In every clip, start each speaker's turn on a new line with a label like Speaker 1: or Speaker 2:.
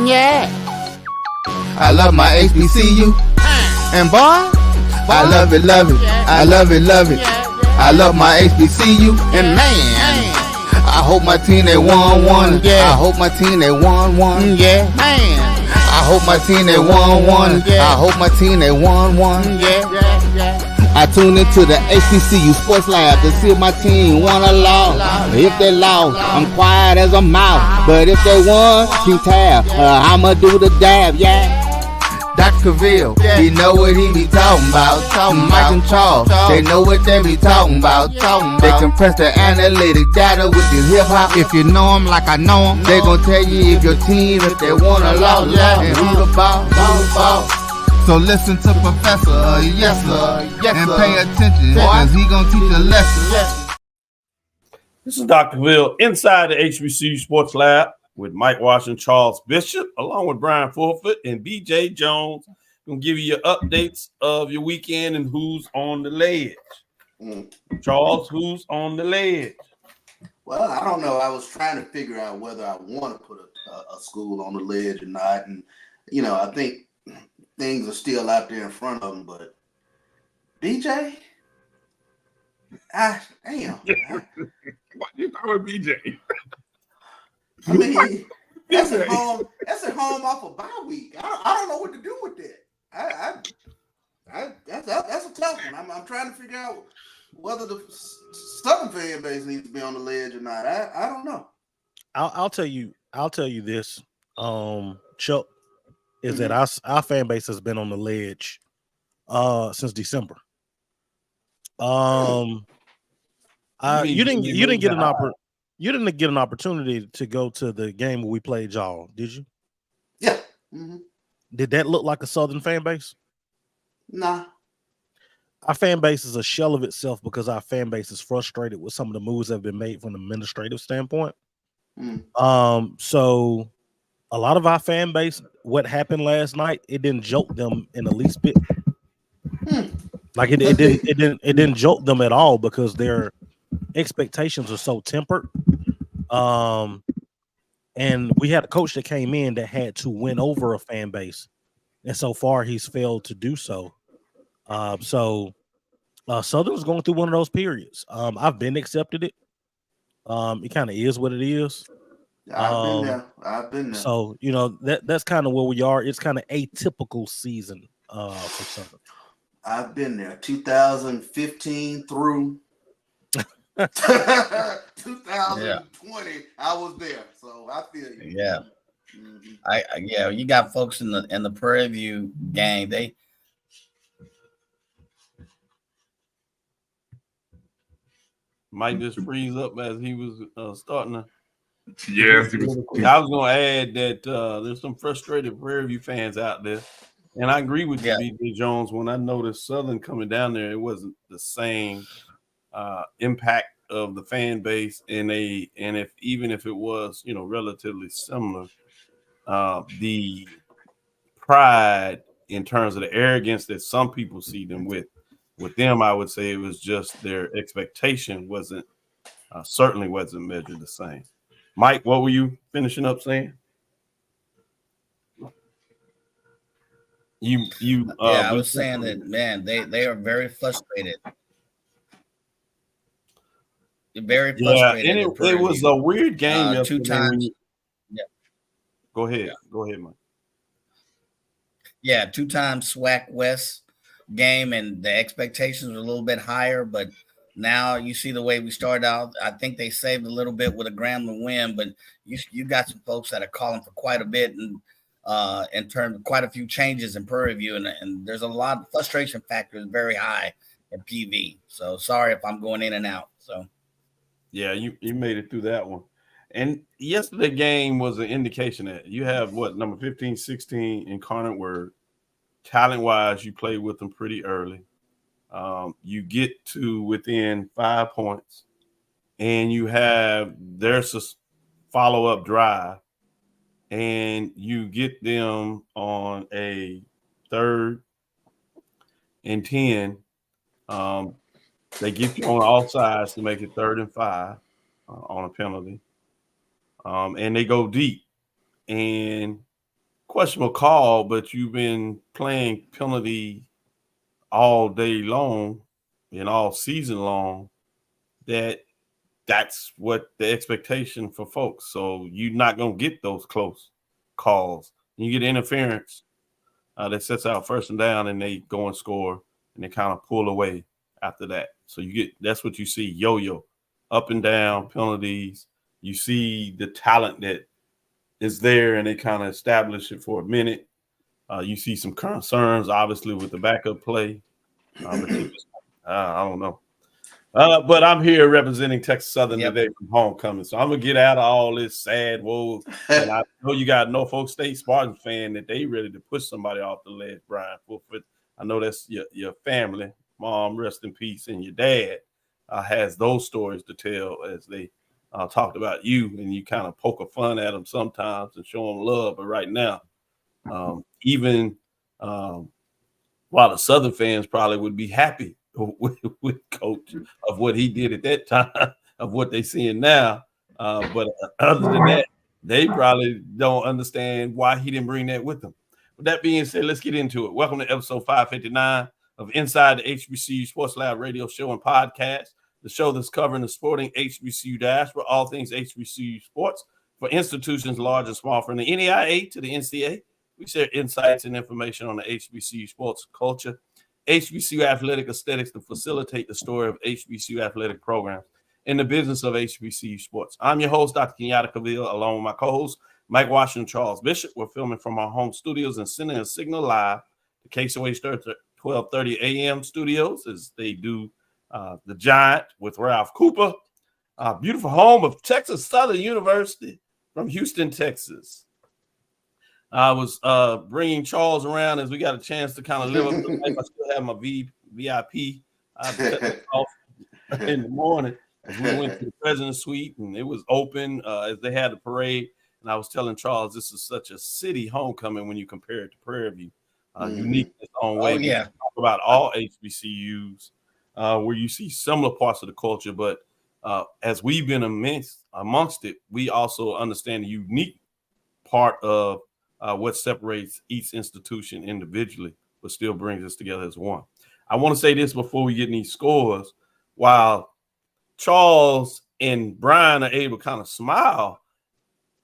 Speaker 1: Yeah.
Speaker 2: I love my HBCU. And boy, I love it, love it. I love it, love it. I love my HBCU. And man, I hope my team they won one. I hope my team they won one.
Speaker 1: Yeah. Man.
Speaker 2: I hope my team they won one. I hope my team they won one. I tune into the HBCU Sports Lab to see if my team won or lost. If they lost, I'm quiet as a mouse. But if they won, keep tab. I'ma do the dab, yeah. Dr. Cavil, he know what he be talking about. Mike and Charles, they know what they be talking about. They compress the analytic data with this hip hop. If you know them like I know them, they gon' tell you if your team, if they won or lost, and who the ball. So listen to Professor, yes sir, and pay attention, cause he gon' teach a lesson.
Speaker 3: This is Dr. Cavil inside the HBCU Sports Lab with Mike Washington, Charles Bishop, along with Brian Fulford and BJ Jones. Gonna give you your updates of your weekend and who's on the ledge. Charles, who's on the ledge?
Speaker 4: Well, I don't know. I was trying to figure out whether I want to put a school on the ledge or not, and I think things are still out there in front of them, but BJ, damn.
Speaker 5: What you call it, BJ?
Speaker 4: I mean, that's at home. That's at home off a bye week. I don't know what to do with that. That's a tough one. I'm trying to figure out whether the Southern fan base needs to be on the ledge or not. I don't know.
Speaker 6: I'll tell you this, Chuck, is that our fan base has been on the ledge since December. You didn't get an opportunity to go to the game where we played y'all, did you?
Speaker 4: Yeah. Mm-hmm.
Speaker 6: Did that look like a Southern fan base?
Speaker 4: Nah.
Speaker 6: Our fan base is a shell of itself because our fan base is frustrated with some of the moves that have been made from an administrative standpoint. So a lot of our fan base, what happened last night, it didn't jolt them in the least bit. Like it didn't jolt them at all because their expectations are so tempered. And we had a coach that came in that had to win over a fan base, and so far he's failed to do so. Southern's going through one of those periods. I've been accepted it. It kind of is what it is.
Speaker 4: I've been there.
Speaker 6: So that's kind of where we are. It's kind of atypical season for Southern.
Speaker 4: I've been there. 2015 through 2020, I was there, so I feel you.
Speaker 1: Yeah, you got folks in the Prairie View gang. They
Speaker 3: might just freeze up as he was starting to.
Speaker 5: Yes,
Speaker 3: I was going to add that there's some frustrated Prairie View fans out there, and I agree with you, B.J. Jones. When I noticed Southern coming down there, it wasn't the same impact of the fan base, and even if it was relatively similar, the pride in terms of the arrogance that some people see them with them, I would say it was just their expectation certainly wasn't measured the same. Mike, what were you finishing up saying?
Speaker 1: I was saying that, man, they are very frustrated. Very frustrated.
Speaker 3: Yeah, and it was a weird game yesterday.
Speaker 1: 2 times.
Speaker 3: Go ahead, Mike.
Speaker 1: Yeah, 2 times SWAC West game, and the expectations were a little bit higher, but now you see the way we started out. I think they saved a little bit with a Grambling win, but you got some folks that are calling for quite a bit, and in terms of quite a few changes in Prairie View, and there's a lot of frustration factors very high at PV. So sorry if I'm going in and out. So.
Speaker 3: Yeah, you made it through that one. And yesterday game was an indication that you have number 15, 16 Incarnate Word. Talent-wise, you played with them pretty early. You get to within 5 points, and you have there's a follow-up drive, and you get them on a 3rd and 10. They get you on all sides to make it 3rd and 5 on a penalty. And they go deep. And questionable call, but you've been playing penalty all day long and all season long, that's what the expectation for folks. So you're not going to get those close calls. You get interference that sets out first and down, and they go and score, and they kind of pull away after that. So that's what you see, yo-yo, up and down penalties. You see the talent that is there, and they kind of establish it for a minute. You see some concerns, obviously, with the backup play. But I don't know. But I'm here representing Texas Southern today from homecoming. So I'm going to get out of all this sad woes. And I know you got a Norfolk State Spartans fan that they ready to push somebody off the ledge, Brian. I know that's your family. Mom, rest in peace. And your dad has those stories to tell as they talked about you. And you kind of poke a fun at them sometimes and show them love. But right now, even while the Southern fans probably would be happy with Coach of what he did at that time, of what they seeing now. But other than that, they probably don't understand why he didn't bring that with him. With that being said, let's get into it. Welcome to episode 559 of Inside the HBCU Sports Lab radio show and podcast, the show that's covering the sporting HBCU diaspora, all things HBCU sports for institutions large and small, from the NAIA to the NCAA. We share insights and information on the HBCU sports culture, HBCU athletic aesthetics to facilitate the story of HBCU athletic programs in the business of HBCU sports. I'm your host, Dr. Kenyatta Cavil, along with my co-host, Mike Washington, Charles Bishop. We're filming from our home studios and sending a signal live to KSOH 1230 AM studios as they do The Giant with Ralph Cooper, beautiful home of Texas Southern University from Houston, Texas. I was bringing Charles around as we got a chance to kind of live up to life. I still have my VIP. I cut off in the morning as we went to the President's Suite, and it was open as they had the parade. And I was telling Charles, this is such a city homecoming when you compare it to Prairie View. Unique in its own way.
Speaker 1: Yeah.
Speaker 3: Talk about all HBCUs where you see similar parts of the culture, but as we've been amongst it, we also understand the unique part of what separates each institution individually, but still brings us together as one. I want to say this before we get in these scores. While Charles and Brian are able to kind of smile,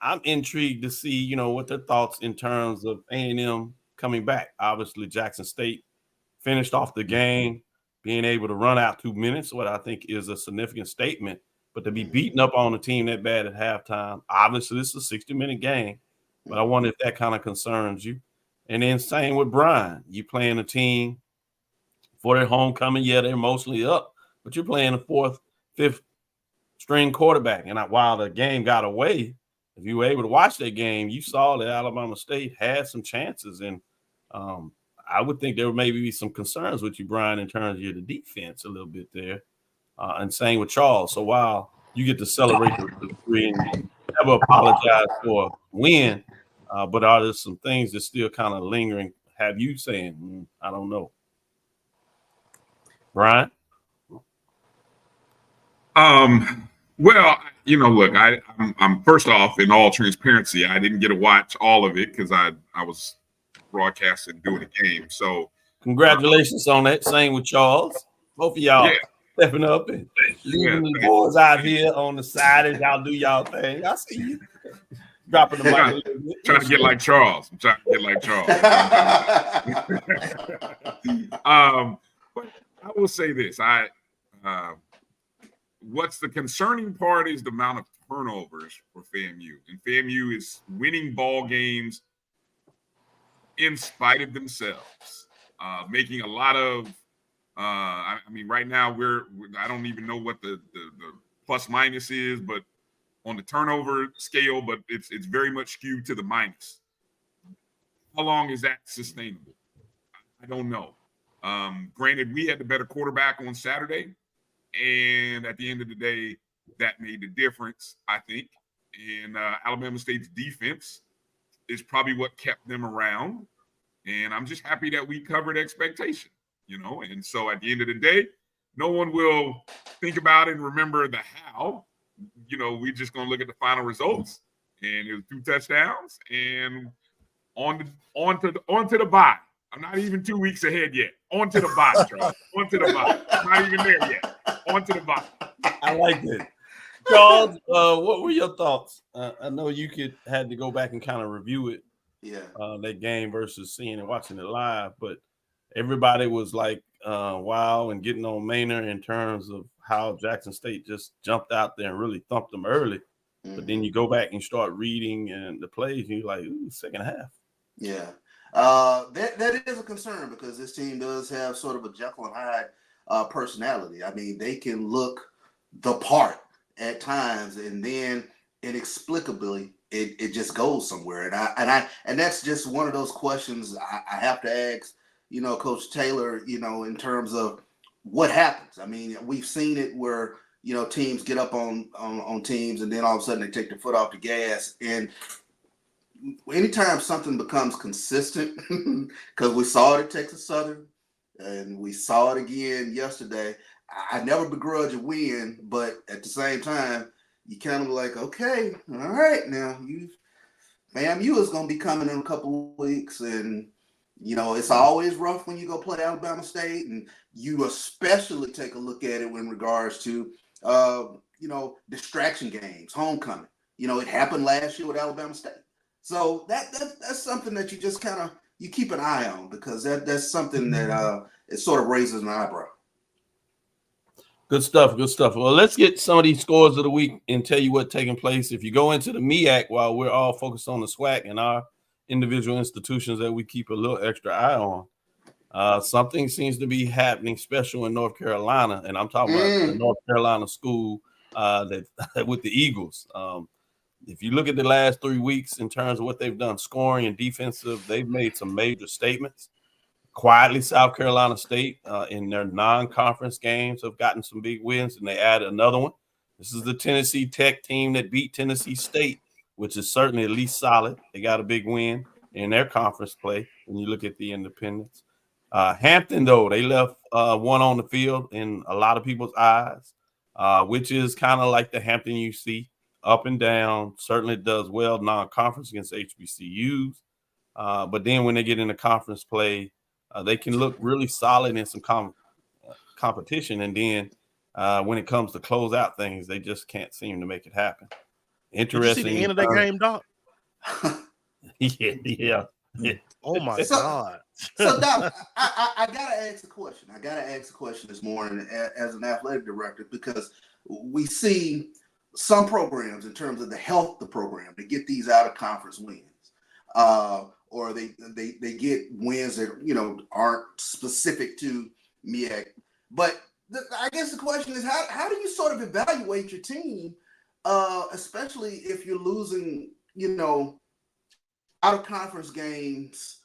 Speaker 3: I'm intrigued to see, what their thoughts in terms of A&M coming back. Obviously, Jackson State finished off the game, being able to run out 2 minutes, what I think is a significant statement. But to be beaten up on a team that bad at halftime, obviously this is a 60-minute game. But I wonder if that kind of concerns you. And then same with Brian. You playing a team for their homecoming. Yeah, they're mostly up. But you're playing a fourth, fifth string quarterback. And while the game got away, if you were able to watch that game, you saw that Alabama State had some chances. And I would think there would maybe be some concerns with you, Brian, in terms of your defense a little bit there. And same with Charles. So while you get to celebrate the victory and never apologize for a win, but are there some things that still kind of lingering, have you saying, I don't know? Brian?
Speaker 5: Well, look, I'm first off, in all transparency, I didn't get to watch all of it because I was broadcasting doing the game. So
Speaker 3: congratulations on that. Same with Charles. Both of y'all stepping up and leaving the boys out here on the side as y'all do y'all thing. I see you dropping the mic.
Speaker 5: Trying to get like Charles. I'm trying to get like Charles. But I will say this. What's the concerning part is the amount of turnovers for FAMU. And FAMU is winning ball games in spite of themselves, making a lot of right now I don't even know what the plus minus is, but on the turnover scale, but it's very much skewed to the minus. How long is that sustainable? I don't know. Granted, we had the better quarterback on Saturday, and at the end of the day, that made the difference, I think. And Alabama State's defense is probably what kept them around. And I'm just happy that we covered expectation, And so at the end of the day, no one will think about it and remember the how. We're just going to look at the final results. And it was 2 touchdowns. And onto the bye. I'm not even 2 weeks ahead yet. Onto the bye, Charles. Onto the bye. I'm not even there yet. Onto the bye.
Speaker 3: I like it. Charles, what were your thoughts? I know you had to go back and kind of review it.
Speaker 4: Yeah.
Speaker 3: That game versus seeing and watching it live, but everybody was like, wow, and getting on Maynard in terms of how Jackson State just jumped out there and really thumped them early. Mm-hmm. But then you go back and start reading and the plays, and you're like, ooh, second half.
Speaker 4: Yeah. That is a concern because this team does have sort of a Jekyll and Hyde personality. I mean, they can look the part at times, and then inexplicably it just goes somewhere. And that's just one of those questions I have to ask, Coach Taylor, in terms of what happens. I mean, we've seen it where, teams get up on teams and then all of a sudden they take their foot off the gas. And anytime something becomes consistent, because we saw it at Texas Southern and we saw it again yesterday, I never begrudge a win, but at the same time, you kind of like, okay, all right, now FAMU is going to be coming in a couple of weeks, and it's always rough when you go play Alabama State, and you especially take a look at it in regards to distraction games, homecoming. It happened last year with Alabama State, so that's something that you just kind of you keep an eye on, because that's something that it sort of raises an eyebrow.
Speaker 3: Good stuff. Good stuff. Well, let's get some of these scores of the week and tell you what's taking place. If you go into the MEAC while we're all focused on the SWAC and our individual institutions that we keep a little extra eye on, something seems to be happening special in North Carolina, and I'm talking about the North Carolina school that with the Eagles. If you look at the last 3 weeks in terms of what they've done, scoring and defensive, they've made some major statements. Quietly, South Carolina State in their non-conference games have gotten some big wins, and they added another one. This is the Tennessee Tech team that beat Tennessee State, which is certainly at least solid. They got a big win in their conference play when you look at the independents. Hampton, though, they left one on the field in a lot of people's eyes, which is kind of like the Hampton you see, up and down. Certainly does well non-conference against HBCUs. But then when they get into conference play, they can look really solid in some competition. And then when it comes to close out things, they just can't seem to make it happen. Interesting.
Speaker 6: Did you see the end of that game, Doc?
Speaker 3: Yeah.
Speaker 6: Oh, my God.
Speaker 4: So, Doc, I got to ask a question. I got to ask a question this morning as an athletic director, because we see some programs in terms of the health of the program to get these out-of-conference wins. Or they get wins that aren't specific to MEAC. But I guess the question is, how do you sort of evaluate your team, especially if you're losing out of conference games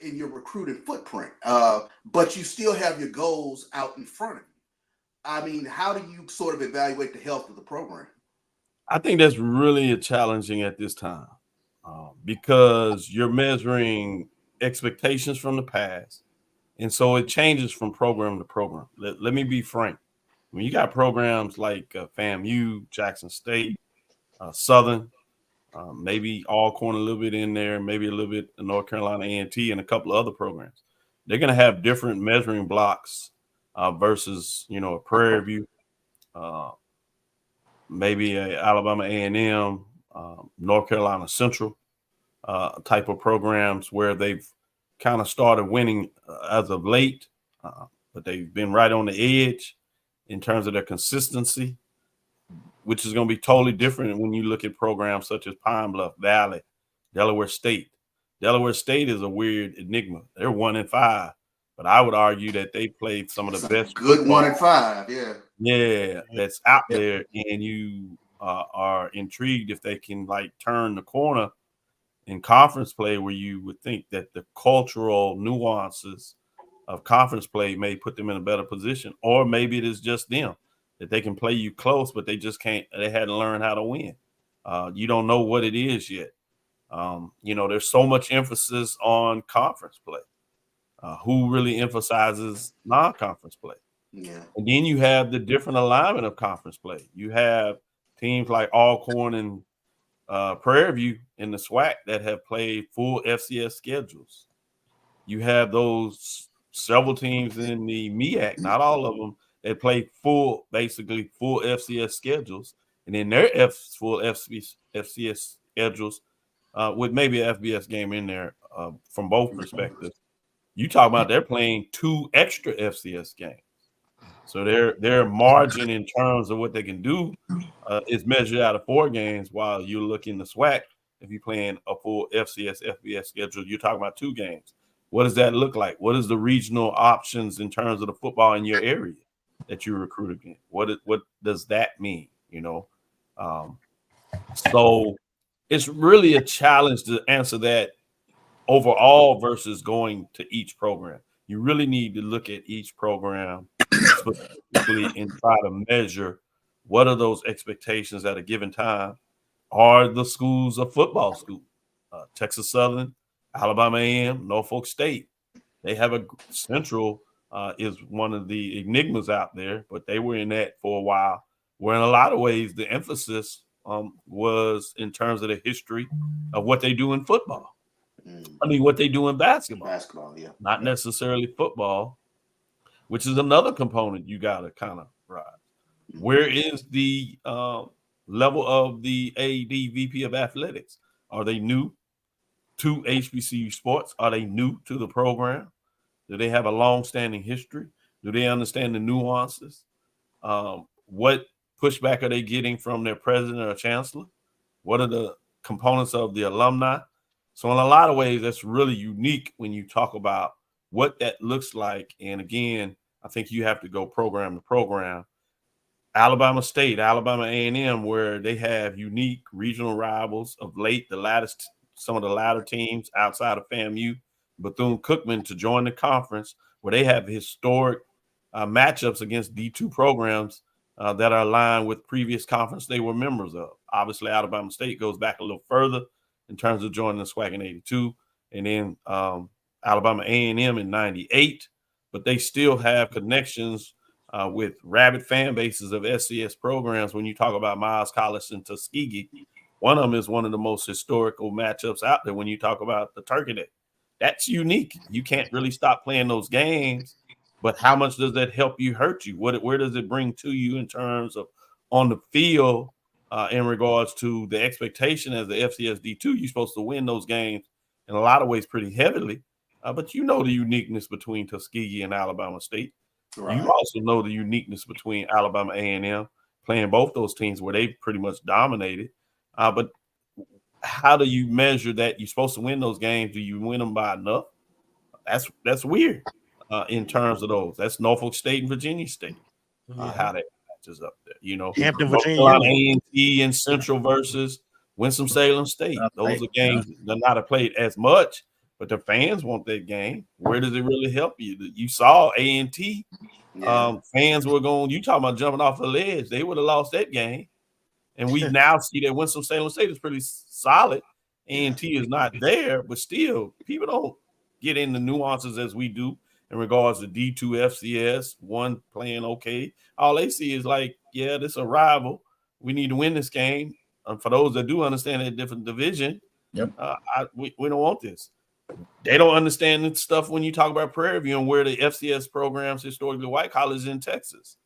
Speaker 4: in your recruiting footprint, but you still have your goals out in front of you? I mean, how do you sort of evaluate the health of the program?
Speaker 3: I think that's really challenging at this time. Because you're measuring expectations from the past. And so it changes from program to program. Let me be frank. When you got programs like FAMU, Jackson State, Southern, maybe Alcorn a little bit in there, maybe a little bit in North Carolina A&T and a couple of other programs, they're going to have different measuring blocks versus, a Prairie View, maybe a Alabama A&M, North Carolina Central type of programs where they've kind of started winning as of late, but they've been right on the edge in terms of their consistency, which is going to be totally different when you look at programs such as Pine Bluff, Valley, Delaware State. Delaware State is a weird enigma. They're 1-5, but I would argue that they played some of the best.
Speaker 4: Good 1-5, yeah.
Speaker 3: Yeah, that's out there, and you are intrigued if they can turn the corner in conference play, where you would think that the cultural nuances of conference play may put them in a better position, or maybe it is just them that they can play you close, but they just can't. They hadn't learned how to win. You don't know what it is yet. There's so much emphasis on conference play. Who really emphasizes non-conference play?
Speaker 4: Yeah.
Speaker 3: And then you have the different alignment of conference play. You have teams like Alcorn and Prairie View and the SWAC that have played full FCS schedules. You have those several teams in the MEAC, not all of them, that play basically full FCS schedules, and then their full FCS schedules with maybe an FBS game in there from both perspectives. You talk about they're playing 2 extra FCS games. So their margin in terms of what they can do is measured out of 4 games, while you're looking the SWAC. If you're playing a full FCS, FBS schedule, you're talking about 2 games. What does that look like? What is the regional options in terms of the football in your area that you recruit against? What does that mean? So it's really a challenge to answer that overall versus going to each program. You really need to look at each program specifically and try to measure what are those expectations at a given time. Are the schools a football school? Texas Southern, Alabama A&M, Norfolk State. They have a Central is one of the enigmas out there, but they were in that for a while, where in a lot of ways the emphasis was in terms of the history of what they do in football. I mean, what they do in basketball.
Speaker 4: Yeah.
Speaker 3: Not necessarily football, which is another component you got to kind of ride. Where is the level of the AD VP of athletics? Are they new to HBCU sports? Are they new to the program? Do they have a long-standing history? Do they understand the nuances? What pushback are they getting from their president or chancellor? What are the components of the alumni? So in a lot of ways, that's really unique when you talk about what that looks like. And again, I think you have to go program to program. Alabama State, Alabama A&M, where they have unique regional rivals of late, some of the latter teams outside of FAMU, Bethune-Cookman to join the conference, where they have historic matchups against D2 programs that are aligned with previous conference they were members of. Obviously, Alabama State goes back a little further in terms of joining the SWAC in 82, and then Alabama A&M in 98, but they still have connections with rabid fan bases of SCS programs. When you talk about Miles College and Tuskegee, one of them is one of the most historical matchups out there when you talk about the Turkey Day. That's unique. You can't really stop playing those games, but how much does that help you, hurt you? Where does it bring to you in terms of on the field in regards to the expectation as the FCS D2? You're supposed to win those games in a lot of ways pretty heavily, but you know the uniqueness between Tuskegee and Alabama State. Right. You also know the uniqueness between Alabama A&M playing both those teams where they pretty much dominated. But how do you measure that you're supposed to win those games? Do you win them by enough? That's weird in terms of those. That's Norfolk State and Virginia State. How that matches up there.
Speaker 6: Hampton,
Speaker 3: North
Speaker 6: Virginia.
Speaker 3: Carolina A&T and Central versus Winston-Salem State. Those are games that not have played as much, but the fans want that game. Where does it really help you? You saw A&T. Fans were going, you talking about jumping off the ledge. They would have lost that game. And we now see that Winston-Salem State is pretty solid. A&T is not there, but still, people don't get in the nuances as we do in regards to D2 FCS, one playing okay. All they see is like, yeah, this is a rival. We need to win this game. And for those that do understand that different division, we don't want this. They don't understand the stuff when you talk about Prairie View and where the FCS programs, historically white colleges in Texas.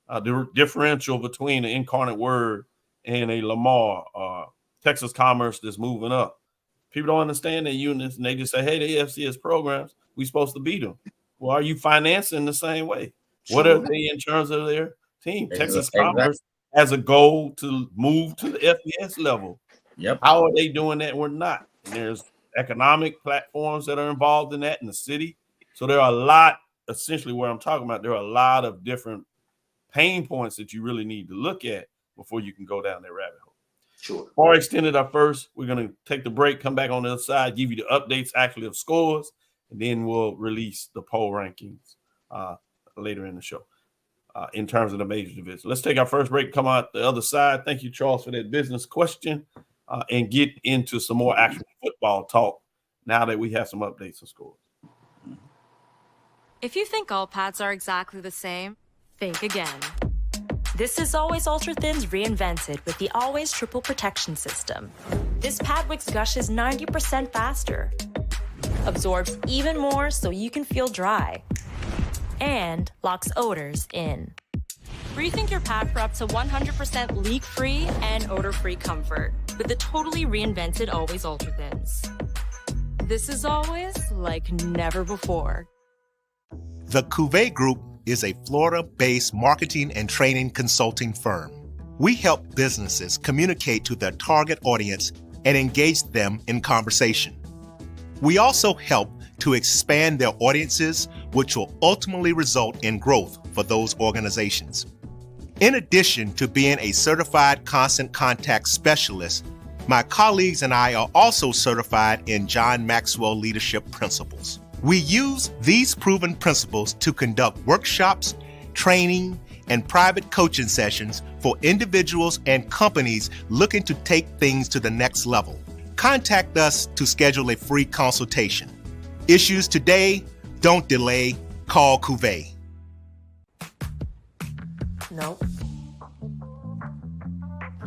Speaker 3: The differential between the Incarnate Word and a Lamar, Texas Commerce that's moving up. People don't understand their units, and they just say, hey, they FCS programs, we're supposed to beat them. Well, are you financing the same way? Sure. What are they in terms of their team? Texas Commerce has a goal to move to the FBS level.
Speaker 1: Yep.
Speaker 3: How are they doing that? We're not. And there's economic platforms that are involved in that in the city. So there are a lot, essentially what I'm talking about, there are a lot of different pain points that you really need to look at before you can go down that rabbit hole.
Speaker 4: Sure.
Speaker 3: Far extended our first. We're going to take the break, come back on the other side, give you the updates actually of scores, and then we'll release the poll rankings later in the show in terms of the major divisions. Let's take our first break, come out the other side. Thank you, Charles, for that business question, and get into some more actual football talk now that we have some updates and scores.
Speaker 7: If you think all pads are exactly the same, think again. This is Always Ultra Thins reinvented with the Always Triple Protection System. This pad wicks gushes 90% faster, absorbs even more so you can feel dry, and locks odors in. Rethink your pad for up to 100% leak-free and odor-free comfort with the totally reinvented Always Ultra Thins. This is always like never before.
Speaker 8: The Cavil Group is a Florida-based marketing and training consulting firm. We help businesses communicate to their target audience and engage them in conversation. We also help to expand their audiences, which will ultimately result in growth for those organizations. In addition to being a certified constant contact specialist, my colleagues and I are also certified in John Maxwell Leadership Principles. We use these proven principles to conduct workshops, training, and private coaching sessions for individuals and companies looking to take things to the next level. Contact us to schedule a free consultation. Issues today, don't delay, call Cavil.
Speaker 9: Nope.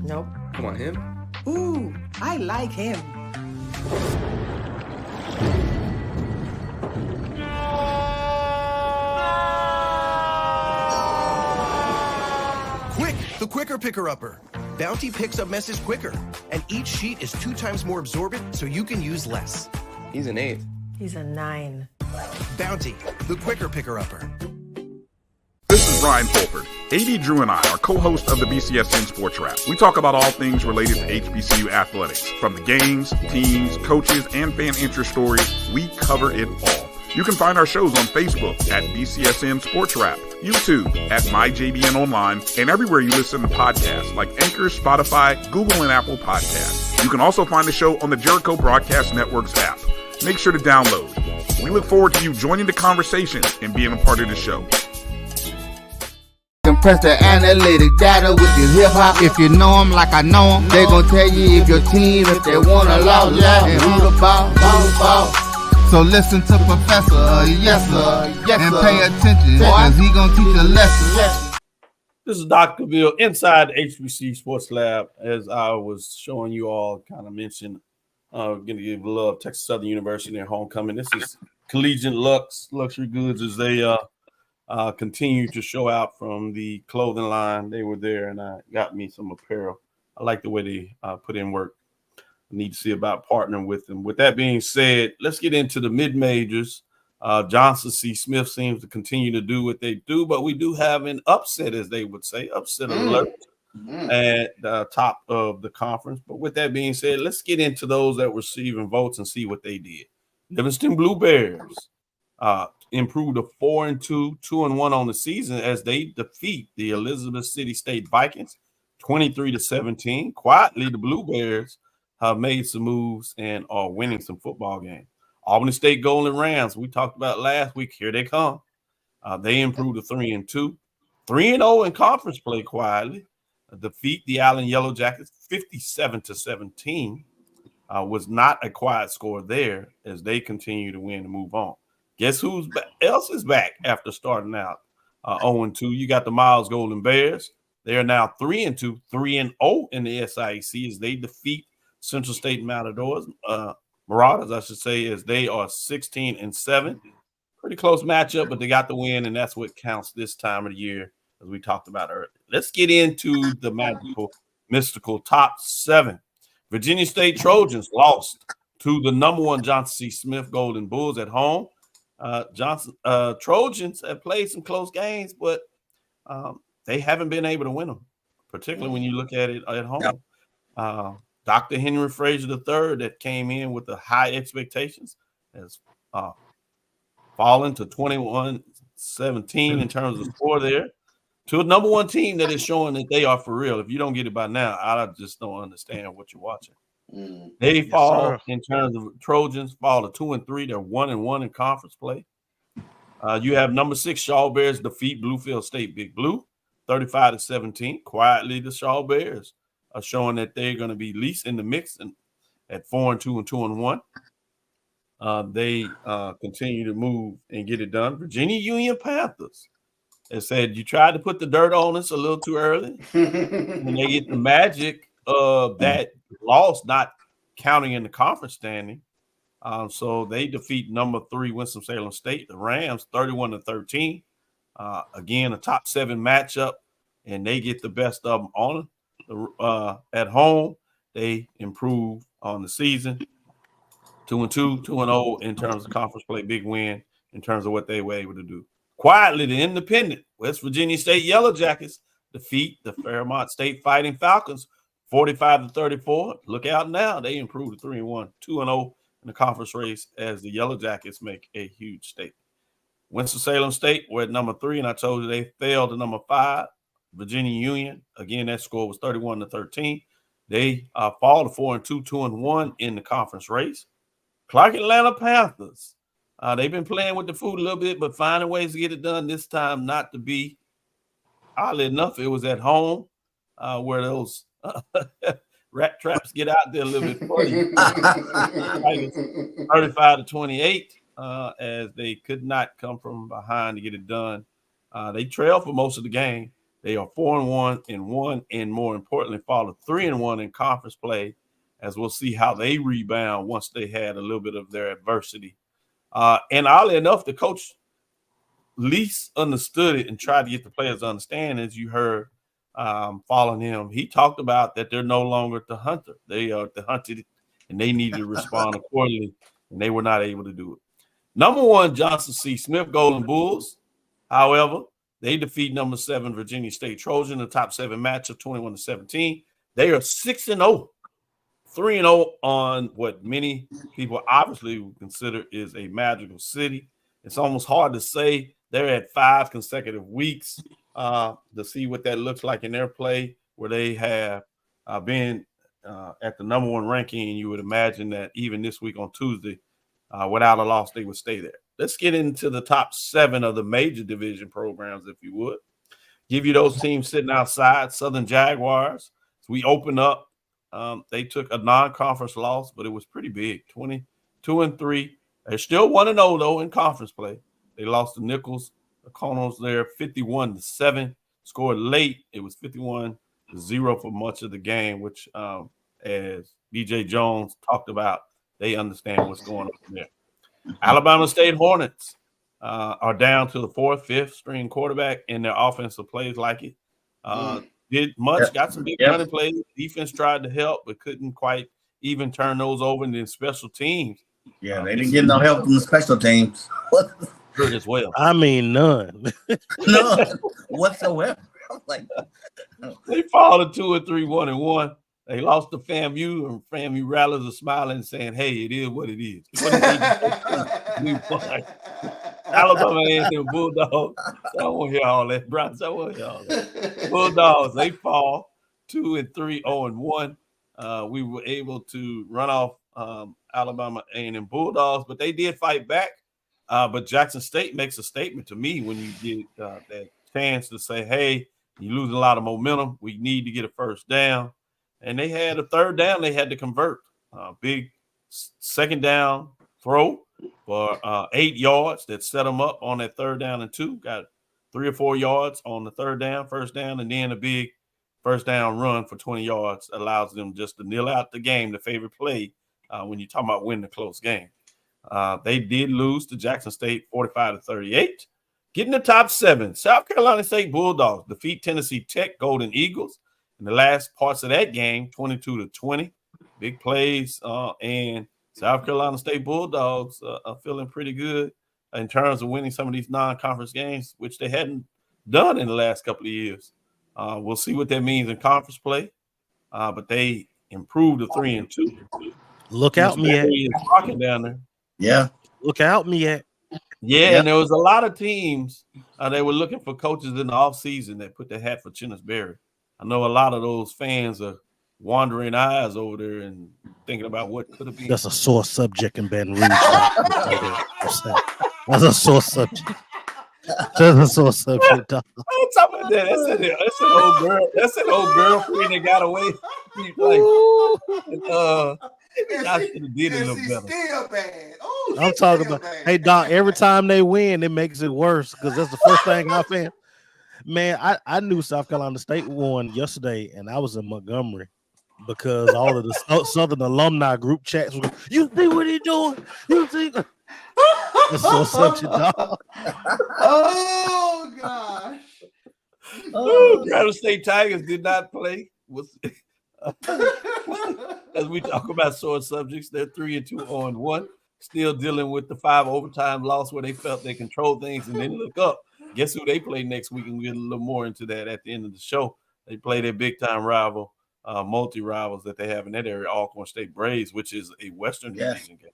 Speaker 9: Nope.
Speaker 10: Come on, him?
Speaker 9: Ooh, I like him.
Speaker 10: Quick, the quicker picker-upper. Bounty picks up messes quicker, and each sheet is 2 times more absorbent so you can use less.
Speaker 11: He's an 8.
Speaker 9: He's a 9.
Speaker 10: Bounty, the quicker picker-upper.
Speaker 5: This is Brian Fulford. AD Drew and I are co-hosts of the BCSN Sports Wrap. We talk about all things related to HBCU athletics. From the games, teams, coaches, and fan interest stories, we cover it all. You can find our shows on Facebook at BCSN Sports Wrap, YouTube at MyJBN Online, and everywhere you listen to podcasts like Anchor, Spotify, Google, and Apple Podcasts. You can also find the show on the Jericho Broadcast Network's app. Make sure to download. We look forward to you joining the conversation and being a part of the show.
Speaker 2: Compress the analytic data with your hip hop. If you know them like I know them, they gon' tell you if your team, if they wanna lose, and who the ball. So listen to Professor, yes sir, and pay attention, cause he gon' teach a lesson.
Speaker 3: This is Dr. Cavil inside the HBCU Sports Lab. As I was showing you all, kind of mentioned, going to give love Texas Southern University their homecoming. This is Collegiate Luxury Goods as they continue to show out from the clothing line. They were there and got me some apparel. I like the way they put in work. I need to see about partnering with them. With that being said, let's get into the mid-majors. Johnson C. Smith seems to continue to do what they do, but we do have an upset, as they would say, upset alert at the top of the conference. But with that being said, let's get into those that were receiving votes and see what they did. Livingston Blue Bears improved to 4-2, 2-1 on the season as they defeat the Elizabeth City State Vikings 23-17. Quietly, the Blue Bears have made some moves and are winning some football games. Albany State Golden Rams, we talked about last week. Here they come. They improved to 3-2, 3-0 in conference play quietly. Defeat the Allen Yellow Jackets 57-17. Was not a quiet score there as they continue to win and move on. Guess who else is back after starting out 0-2? You got the Miles Golden Bears. They are now 3-2, 3-0 in the SIAC as they defeat Central State Marauders, I should say, as they are 16-7. Pretty close matchup, but they got the win, and that's what counts this time of the year, as we talked about earlier. Let's get into the mystical top 7. Virginia State Trojans lost to the number 1 Johnson C. Smith Golden Bulls at home. Trojans have played some close games, but they haven't been able to win them, particularly when you look at it at home. Dr. Henry Frazier III, that came in with the high expectations, has fallen to 21-17 in terms of score there, to a number 1 team that is showing that they are for real. If you don't get it by now, I just don't understand what you're watching. They fall in terms of Trojans, fall to 2-3. They're 1-1 in conference play. You have number 6 Shaw Bears defeat Bluefield State Big Blue 35-17. Quietly, the Shaw Bears are showing that they're going to be least in the mix and at 4-2 and 2-1. They continue to move and get it done. Virginia Union Panthers They said you tried to put the dirt on us a little too early. When they get the magic of that loss not counting in the conference standing. So they defeat number 3 Winston-Salem State, the Rams, 31-13. Again, a top 7 matchup, and they get the best of them on at home. They improve on the season, 2-2, 2-0 in terms of conference play, big win in terms of what they were able to do. Quietly, the independent West Virginia State Yellow Jackets defeat the Fairmont State Fighting Falcons 45-34. Look out now. They improved to 3-1, 2-0 in the conference race as the Yellow Jackets make a huge statement. Winston-Salem State were at number 3, and I told you they fell to number 5. Virginia Union, again, that score was 31-13. They fall to 4-2, 2-1 in the conference race. Clark Atlanta Panthers, they've been playing with the food a little bit, but finding ways to get it done this time not to be. Oddly enough, it was at home where those rat traps get out there a little bit for you. 35-28 as they could not come from behind to get it done. They trailed for most of the game. They are 4-1 in one, and more importantly, fall to 3-1 in conference play, as we'll see how they rebound once they had a little bit of their adversity. And oddly enough, the coach least understood it and tried to get the players to understand, as you heard following him. He talked about that they're no longer the hunter. They are the hunted, and they need to respond accordingly, and they were not able to do it. Number 1, Johnson C. Smith Golden Bulls, however, they defeat number 7 Virginia State Trojan in the top 7 matchup, 21-17. They are 6-0, 3-0 on what many people obviously would consider is a magical city. It's almost hard to say. They're at 5 consecutive weeks to see what that looks like in their play, where they have been at the number 1 ranking. And you would imagine that even this week on Tuesday, without a loss, they would stay there. Let's get into the top 7 of the major division programs, if you would. Give you those teams sitting outside. Southern Jaguars. So we open up. They took a non-conference loss, but it was pretty big, 22-3. They're still 1-0, though, in conference play. They lost to Nichols. The Cardinals there, 51-7. Scored late. It was 51-0 for much of the game, which, as B.J. Jones talked about, they understand what's going on there. Alabama State Hornets are down to the 4th, 5th string quarterback, and their offensive plays like it. Did much, got some big running plays. Defense tried to help, but couldn't quite even turn those over. And then special teams.
Speaker 1: Yeah, they didn't get no help from the special teams.
Speaker 3: As well.
Speaker 6: I mean, none.
Speaker 1: None whatsoever. Like,
Speaker 3: they fall to 2-3, 1-1. They lost to FAMU, and FAMU rallies are smiling, saying, "Hey, it is what it is." Alabama A&M Bulldogs. I won't hear all that, Browns. I won't hear all that. Bulldogs, they fall 2-3, 0-1. We were able to run off Alabama A&M Bulldogs, but they did fight back. But Jackson State makes a statement to me when you get that chance to say, "Hey, you're losing a lot of momentum. We need to get a first down." And they had a 3rd down they had to convert. Big 2nd down throw for 8 yards that set them up on that 3rd down and 2. Got 3 or 4 yards on the 3rd down, first down, and then a big first down run for 20 yards allows them just to kneel out the game, the favorite play when you're talking about winning a close game. They did lose to Jackson State 45-38. Getting the top 7, South Carolina State Bulldogs defeat Tennessee Tech Golden Eagles. In the last parts of that game, 22-20, big plays, and South Carolina State Bulldogs are feeling pretty good in terms of winning some of these non-conference games, which they hadn't done in the last couple of years. We'll see what that means in conference play, but they improved to 3-2.
Speaker 6: Look out, Miette.
Speaker 3: Talking down there.
Speaker 1: Yeah.
Speaker 6: Look out, Miette.
Speaker 3: Yeah, and there was a lot of teams they were looking for coaches in the offseason that put their hat for Chennis Berry. I know a lot of those fans are wandering eyes over there and thinking about what could have been.
Speaker 6: That's a sore subject in Baton Rouge. That's a sore subject. That's a sore subject. Dog.
Speaker 3: I'm talking about that. That's an old girl. That's an old girlfriend that got away. I should have did it a little better.
Speaker 4: Still bad.
Speaker 6: I'm talking about. Hey, Doc. Every time they win, it makes it worse because that's the first thing I fan. Man, I knew South Carolina State won yesterday, and I was in Montgomery because all of the Southern alumni group chats were, you see what he doing? You see? It's so such a dog.
Speaker 4: Oh gosh.
Speaker 3: Travis State Tigers did not play. As we talk about sore subjects, they're 3-2 on 1, still dealing with the 5 overtime loss where they felt they controlled things and then look up. Guess who they play next week? And we'll get a little more into that at the end of the show. They play their big time rival, multi-rivals that they have in that area, Alcorn State Braves, which is a Western Division game.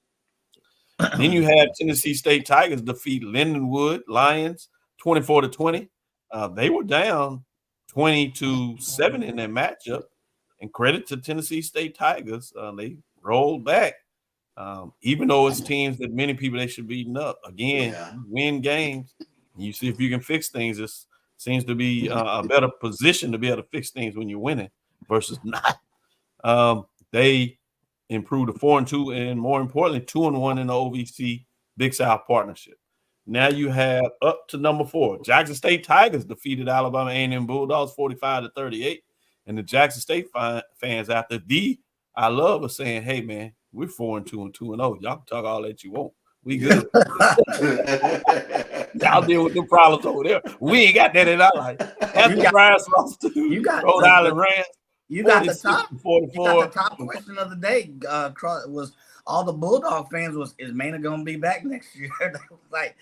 Speaker 3: Then you have Tennessee State Tigers defeat Lindenwood Lions 24-20. They were down 20-7 in that matchup. And credit to Tennessee State Tigers, they rolled back. Even though it's teams that many people they should be beating up. Again, win games. You see if you can fix things. It seems to be a better position to be able to fix things when you're winning versus not. They improved to 4-2 and more importantly, 2-1 in the OVC Big South Partnership. Now you have up to number 4. Jackson State Tigers defeated Alabama A&M Bulldogs 45-38. And the Jackson State fans out there, I love are saying, hey, man, we're 4-2 and 2-0. Y'all can talk all that you want. We good. Y'all deal with the problems over there. We ain't got that in our life. Hampton Bryant's lost to Rhode Island Rams.
Speaker 1: You got the top question of the day. Was all the Bulldog fans is Maynard going to be back next year? They was like,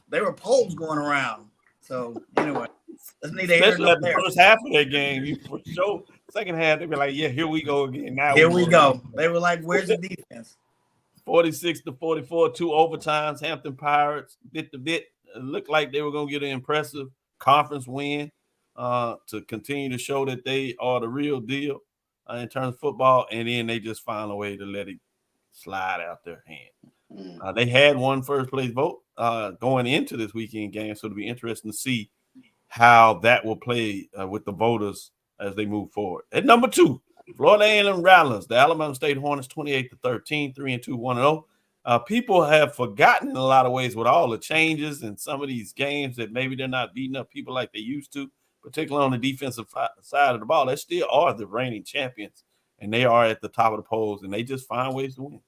Speaker 1: there were polls going around. So anyway,
Speaker 3: especially at the first half of that game, you for sure. Second half, they be like, "Yeah, here we go again." Now
Speaker 1: here we go. They were like, "Where's the defense?"
Speaker 3: 46-44, 2 overtimes. Hampton Pirates bit to bit. It looked like they were going to get an impressive conference win to continue to show that they are the real deal in terms of football, and then they just found a way to let it slide out their hand. They had one first place vote going into this weekend game, so it'll be interesting to see how that will play with the voters as they move forward. At number 2, Florida A&M Rattlers, the Alabama State Hornets, 28-13, 3-2, 1-0. People have forgotten in a lot of ways with all the changes and some of these games that maybe they're not beating up people like they used to, particularly on the defensive side of the ball. They still are the reigning champions, and they are at the top of the polls, and they just find ways to win.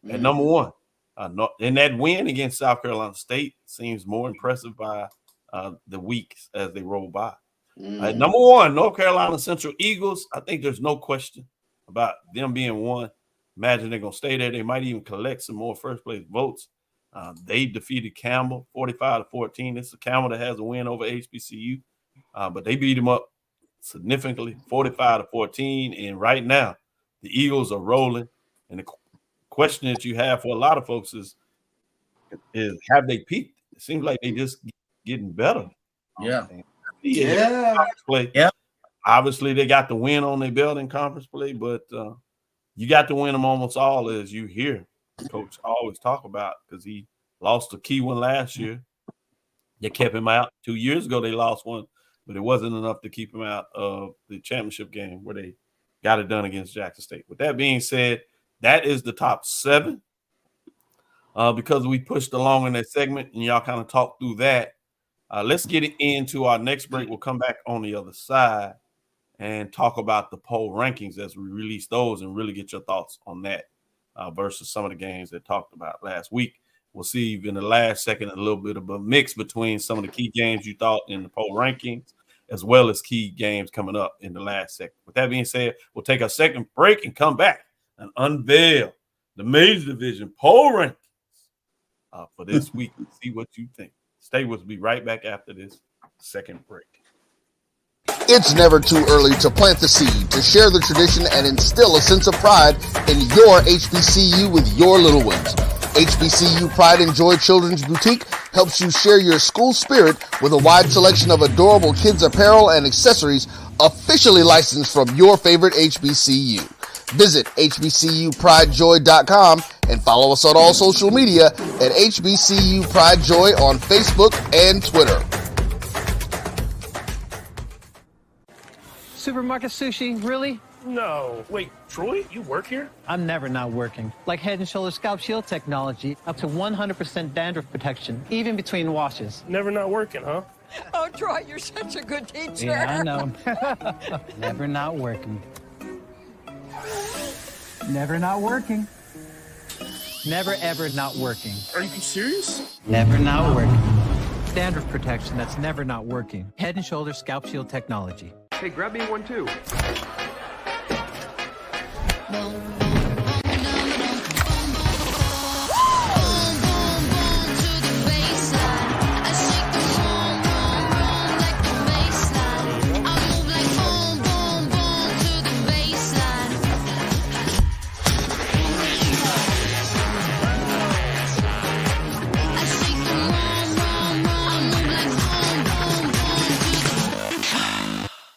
Speaker 3: At number 1, and that win against South Carolina State seems more impressive by the weeks as they roll by. At number 1, North Carolina Central Eagles. I think there's no question about them being 1. Imagine they're going to stay there. They might even collect some more first-place votes. They defeated Campbell 45-14. It's a Campbell that has a win over HBCU, but they beat them up significantly, 45-14. And right now, the Eagles are rolling. And the question that you have for a lot of folks is have they peaked? It seems like they just getting better.
Speaker 1: Yeah.
Speaker 3: Play. Yeah. Obviously, they got the win on their belt in conference play, but you got to win them almost all, as you hear Coach always talk about, because he lost a key one last year. They kept him out. 2 years ago, they lost one, but it wasn't enough to keep him out of the championship game where they got it done against Jackson State. With that being said, that is the top 7. Because we pushed along in that segment and y'all kind of talked through that. Let's get into our next break. We'll come back on the other side and talk about the poll rankings as we release those and really get your thoughts on that versus some of the games that talked about last week. We'll see in the last second a little bit of a mix between some of the key games you thought in the poll rankings as well as key games coming up in the last second. With that being said, we'll take a second break and come back and unveil the Major Division poll rankings for this week and see what you think. Stay with us. Be right back after this second break.
Speaker 2: It's never too early to plant the seed, to share the tradition, and instill a sense of pride in your HBCU with your little ones. HBCU Pride and Joy Children's Boutique helps you share your school spirit with a wide selection of adorable kids apparel and accessories officially licensed from your favorite HBCU. Visit hbcupridejoy.com and follow us on all social media at HBCU Pride Joy on Facebook and Twitter.
Speaker 11: Supermarket sushi, really?
Speaker 12: No. Wait, Troy, you work here?
Speaker 11: I'm never not working. Like Head & Shoulders Scalp Shield technology, up to 100% dandruff protection, even between washes.
Speaker 12: Never not working, huh?
Speaker 13: Oh, Troy, you're such a good teacher.
Speaker 11: Yeah, I know. Never not working. Never not working. Never ever not working.
Speaker 12: Are you serious?
Speaker 11: Never not working. Standard protection that's never not working. Head and Shoulders Scalp Shield technology.
Speaker 14: Hey, grab me one too.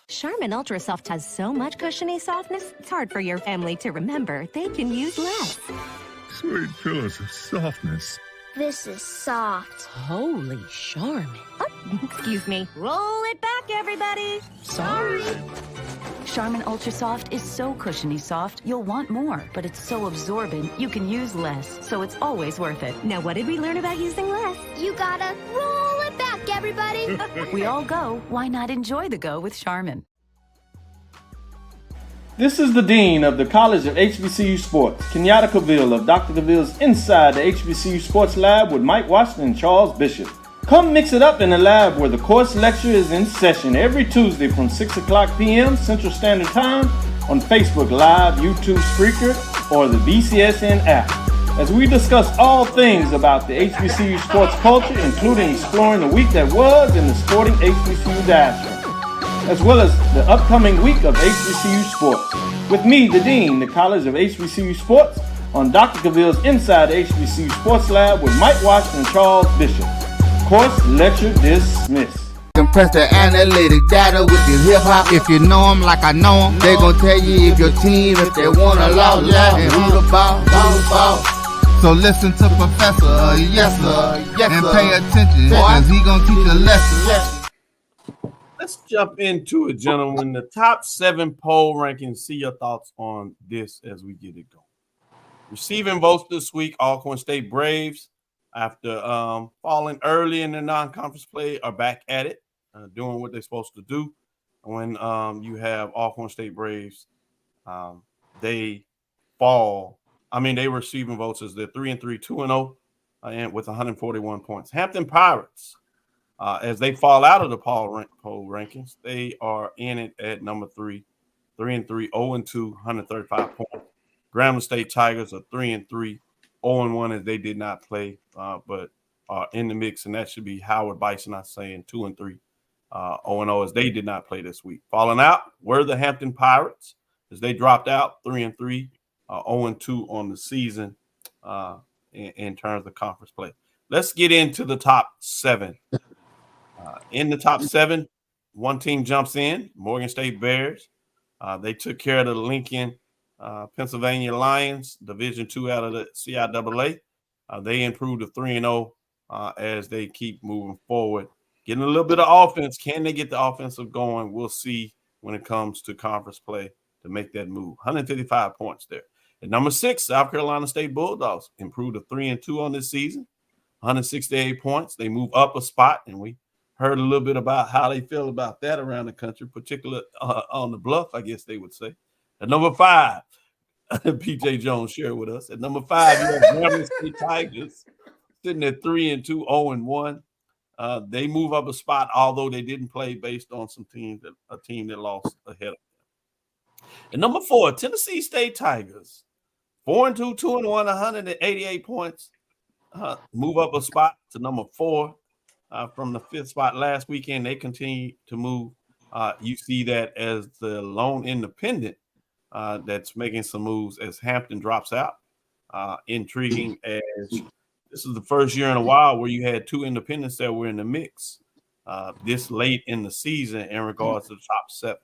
Speaker 15: Charmin Ultra Soft has so much cushiony softness, it's hard for your family to remember they can use less.
Speaker 16: Sweet pillows of softness.
Speaker 15: This is soft. Holy Charmin. Oh, excuse me. Roll it back, everybody. Sorry.
Speaker 17: Charmin Ultra Soft is so cushiony soft, you'll want more, but it's so absorbent, you can use less, so it's always worth it.
Speaker 15: Now, what did we learn about using less?
Speaker 18: You gotta roll it back, everybody.
Speaker 17: We all go, why not enjoy the go with Charmin?
Speaker 19: This is the Dean of the College of HBCU Sports, Kenyatta Cavil of Dr. Cavill's Inside the HBCU Sports Lab with Mike Washington and Charles Bishop. Come mix it up in the lab where the course lecture is in session every Tuesday from 6 o'clock p.m. Central Standard Time on Facebook Live, YouTube Spreaker, or the BCSN app, as we discuss all things about the HBCU sports culture, including exploring the week that was in the sporting HBCU diaspora, as well as the upcoming week of HBCU sports. With me, the Dean, the College of HBCU Sports, on Dr. Cavill's Inside the HBCU Sports Lab with Mike Washington and Charles Bishop. Course lecture dismissed.
Speaker 2: Compress the analytic data with your hip hop. If you know them like I know them, they gon' tell you if your team, if they wanna law, and who the ball. So listen to Professor, yes sir, and pay attention, cause he gon' teach a lesson.
Speaker 3: Let's jump into it, gentlemen. The top 7 poll rankings. See your thoughts on this as we get it going. Receiving votes this week, Alcorn State Braves, after falling early in the non-conference play, are back at it, doing what they're supposed to do. When you have Alcorn State Braves, they fall. I mean, they were receiving votes as they're 3-3, 2-0, and with 141 points. Hampton Pirates, as they fall out of the poll rankings, they are in it at number 3, 3-3, 0-2, 135 points. Grambling State Tigers are 3-3, 0-1 as they did not play, but are in the mix, and that should be Howard Bison, I saying 2-3, 0-0 as they did not play this week. Falling out were the Hampton Pirates as they dropped out 3-3, 0-2 on the season in terms of conference play. Let's get into the top 7. In the top 7, one team jumps in, Morgan State Bears. They took care of the Lincoln, Pennsylvania Lions, Division II out of the CIAA. They improved to 3-0 as they keep moving forward. Getting a little bit of offense. Can they get the offensive going? We'll see when it comes to conference play to make that move. 155 points there. At number 6, South Carolina State Bulldogs improved to 3-2 on this season. 168 points. They move up a spot, and we heard a little bit about how they feel about that around the country, particularly on the Bluff, I guess they would say. At number 5, PJ Jones shared with us. At number 5, you have Grambling State Tigers sitting at 3-2, 0-1. They move up a spot, although they didn't play based on a team that lost ahead of them. At number 4, Tennessee State Tigers, 4-2, 2-1, 188 points. Move up a spot to number 4 from the 5th spot last weekend. They continue to move. You see that as the lone independent that's making some moves as Hampton drops out. Intriguing as this is the first year in a while where you had 2 independents that were in the mix this late in the season in regards to the top 7.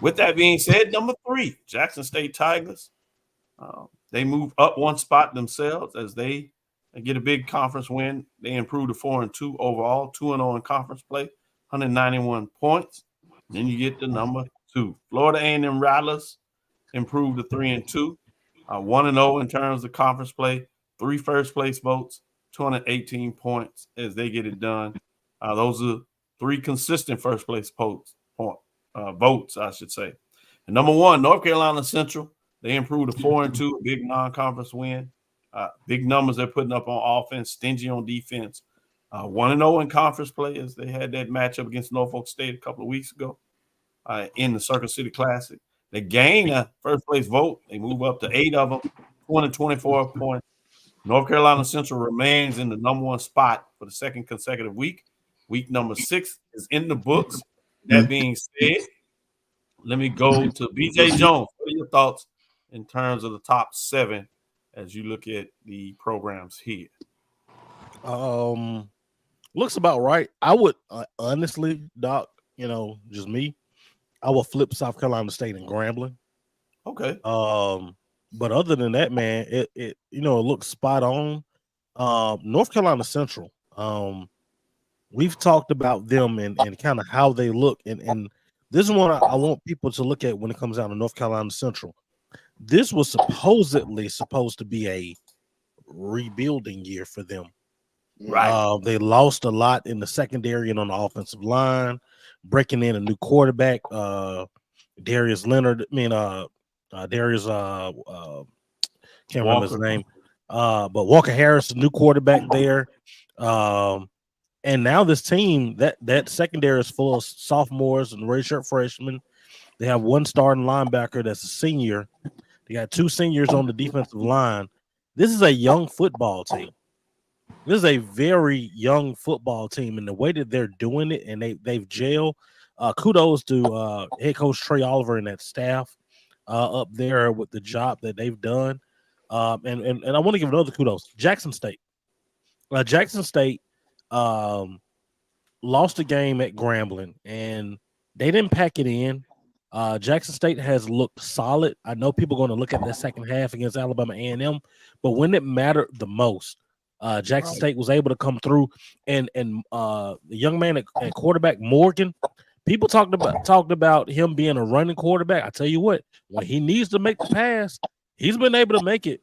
Speaker 3: With that being said, number 3, Jackson State Tigers. They move up one spot themselves as they get a big conference win. They improve to 4-2 overall, 2-0 in conference play, 191 points. Then you get to number 2. Florida A&M Rattlers improved to 3-2, 1-0 in terms of conference play, 3 first place votes, 218 points as they get it done. Those are 3 consistent first place votes, I should say. And number 1, North Carolina Central. They improved to 4-2, big non-conference win. Big numbers they're putting up on offense, stingy on defense. 1-0 in conference players. They had that matchup against Norfolk State a couple of weeks ago in the Circuit City Classic. They gained a first place vote. They move up to 8 of them, 24 points. North Carolina Central remains in the number 1 spot for the 2nd consecutive week. Week number 6 is in the books. That being said, let me go to BJ Jones. What are your thoughts in terms of the top 7 as you look at the programs here?
Speaker 6: Looks about right. I would honestly, Doc, just me, I would flip South Carolina State and Grambling.
Speaker 3: Okay.
Speaker 6: But other than that, man, it looks spot on. North Carolina Central. We've talked about them and kind of how they look, and this is one I want people to look at when it comes down to North Carolina Central. This was supposed to be a rebuilding year for them.
Speaker 3: Right.
Speaker 6: They lost a lot in the secondary and on the offensive line, breaking in a new quarterback, Darius Leonard. Darius can't remember his name. But Walker Harris, new quarterback there. And now this team, that secondary is full of sophomores and redshirt freshmen. They have 1 starting linebacker that's a senior. They got 2 seniors on the defensive line. This is a young football team. This is a very young football team, and the way that they're doing it, and they've gelled. Kudos to head coach Trey Oliver and that staff up there with the job that they've done. And I want to give another kudos. Jackson State. Jackson State lost a game at Grambling, and they didn't pack it in. Jackson State has looked solid. I know people are going to look at that second half against Alabama A&M, but when it mattered the most, Jackson State was able to come through. And the young man at quarterback, Morgan, people talked about him being a running quarterback. I tell you what, when he needs to make the pass, he's been able to make it.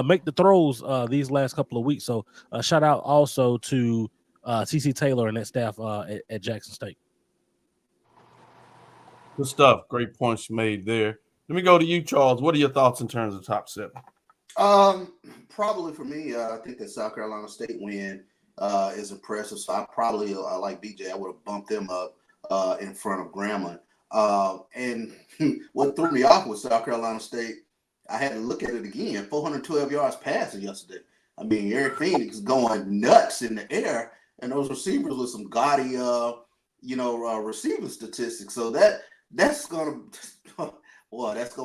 Speaker 6: Make the throws these last couple of weeks. So shout out also to TC Taylor and that staff at Jackson State.
Speaker 3: Good stuff. Great points you made there. Let me go to you, Charles. What are your thoughts in terms of top 7?
Speaker 4: Probably for me, I think that South Carolina State win is impressive. So I probably, like BJ, I would have bumped them up in front of Grambling. And what threw me off was South Carolina State. I had to look at it again. 412 yards passing yesterday. I mean, Eric Phoenix going nuts in the air, and those receivers with some gaudy, receiving statistics. So that's gonna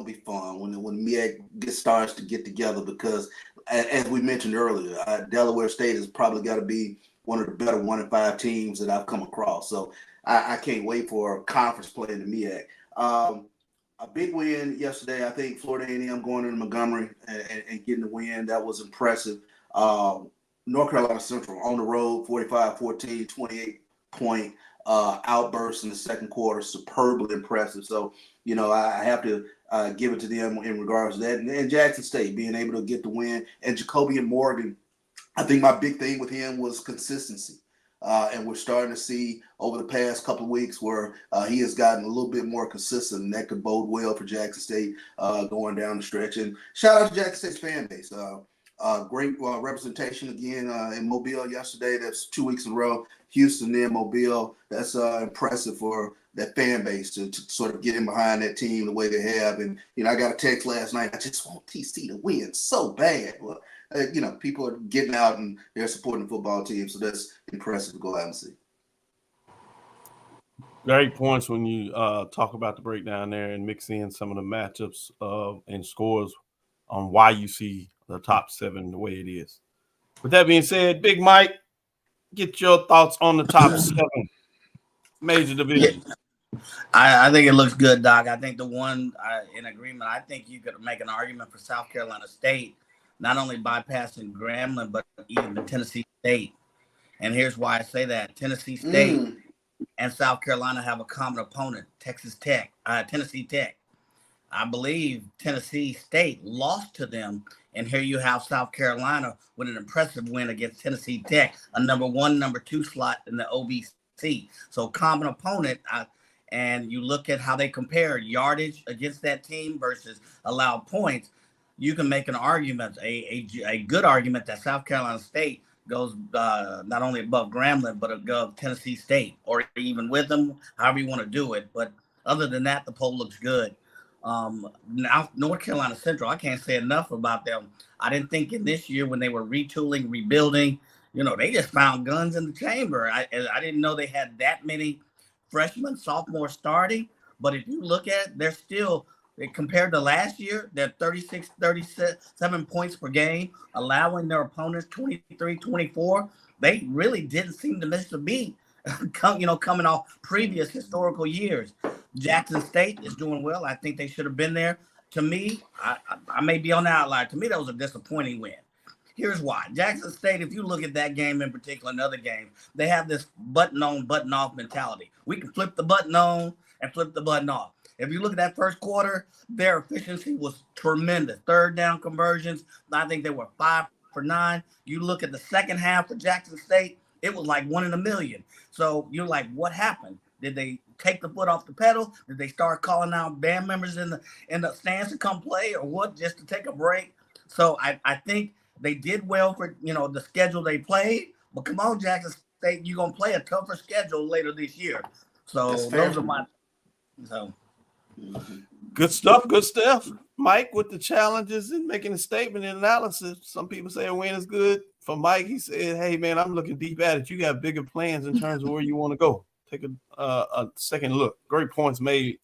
Speaker 4: be fun when MEAC starts to get together, because as we mentioned earlier, Delaware State has probably got to be one of the better 1-5 teams that I've come across. So I can't wait for conference play in the MEAC. A big win yesterday. I think Florida A&M going into Montgomery and getting the win. That was impressive. North Carolina Central on the road, 45-14, 28-point outburst in the second quarter. Superbly impressive. So, I have to give it to them in regards to that. And Jackson State being able to get the win. And Jacoby and Morgan, I think my big thing with him was consistency. And we're starting to see over the past couple of weeks where he has gotten a little bit more consistent, and that could bode well for Jackson State going down the stretch. And shout out to Jackson State's fan base. Great representation again in Mobile yesterday. That's 2 weeks in a row. Houston, then Mobile. That's impressive for that fan base to sort of get in behind that team the way they have. And, I got a text last night. I just want TC to win so bad. Well, people are getting out and they're supporting the football team. So that's impressive to go out and see.
Speaker 3: Great points when you talk about the breakdown there and mix in some of the matchups and scores on why you see the top 7 the way it is. With that being said, Big Mike, get your thoughts on the top 7 major divisions.
Speaker 1: I think it looks good, Doc. I think the one in agreement, I think you could make an argument for South Carolina State, not only bypassing Grambling, but even Tennessee State. And here's why I say that. Tennessee State and South Carolina have a common opponent, Tennessee Tech. I believe Tennessee State lost to them, and here you have South Carolina with an impressive win against Tennessee Tech, a number 1, number 2 slot in the Tennessee. So common opponent, and you look at how they compare yardage against that team versus allowed points, you can make an argument, a good argument, that South Carolina State goes not only above Grambling, but above Tennessee State, or even with them, however you want to do it. But other than that, the poll looks good. Now, North Carolina Central, I can't say enough about them. I didn't think in this year when they were retooling, rebuilding, they just found guns in the chamber. I didn't know they had that many freshmen, sophomores starting. But if you look at it, they're still, compared to last year, they're 36, 37 points per game, allowing their opponents 23, 24. They really didn't seem to miss a beat, coming off previous historical years. Jackson State is doing well. I think they should have been there. To me, I may be on the outlier. To me, that was a disappointing win. Here's why. Jackson State, if you look at that game in particular and other games, they have this button on, button off mentality. We can flip the button on and flip the button off. If you look at that first quarter, their efficiency was tremendous. Third down conversions, I think they were 5 for 9. You look at the second half of Jackson State, it was like 1 in a million. So you're like, what happened? Did they take the foot off the pedal? Did they start calling out band members in the stands to come play, or what, just to take a break? So I think they did well for the schedule they played. But come on, Jackson State, you're gonna play a tougher schedule later this year. So those are my
Speaker 3: Good stuff. Good stuff. Mike with the challenges and making a statement and analysis. Some people say a win is good. For Mike, he said, "Hey man, I'm looking deep at it. You got bigger plans in terms of where you want to go. Take a second look." Great points made,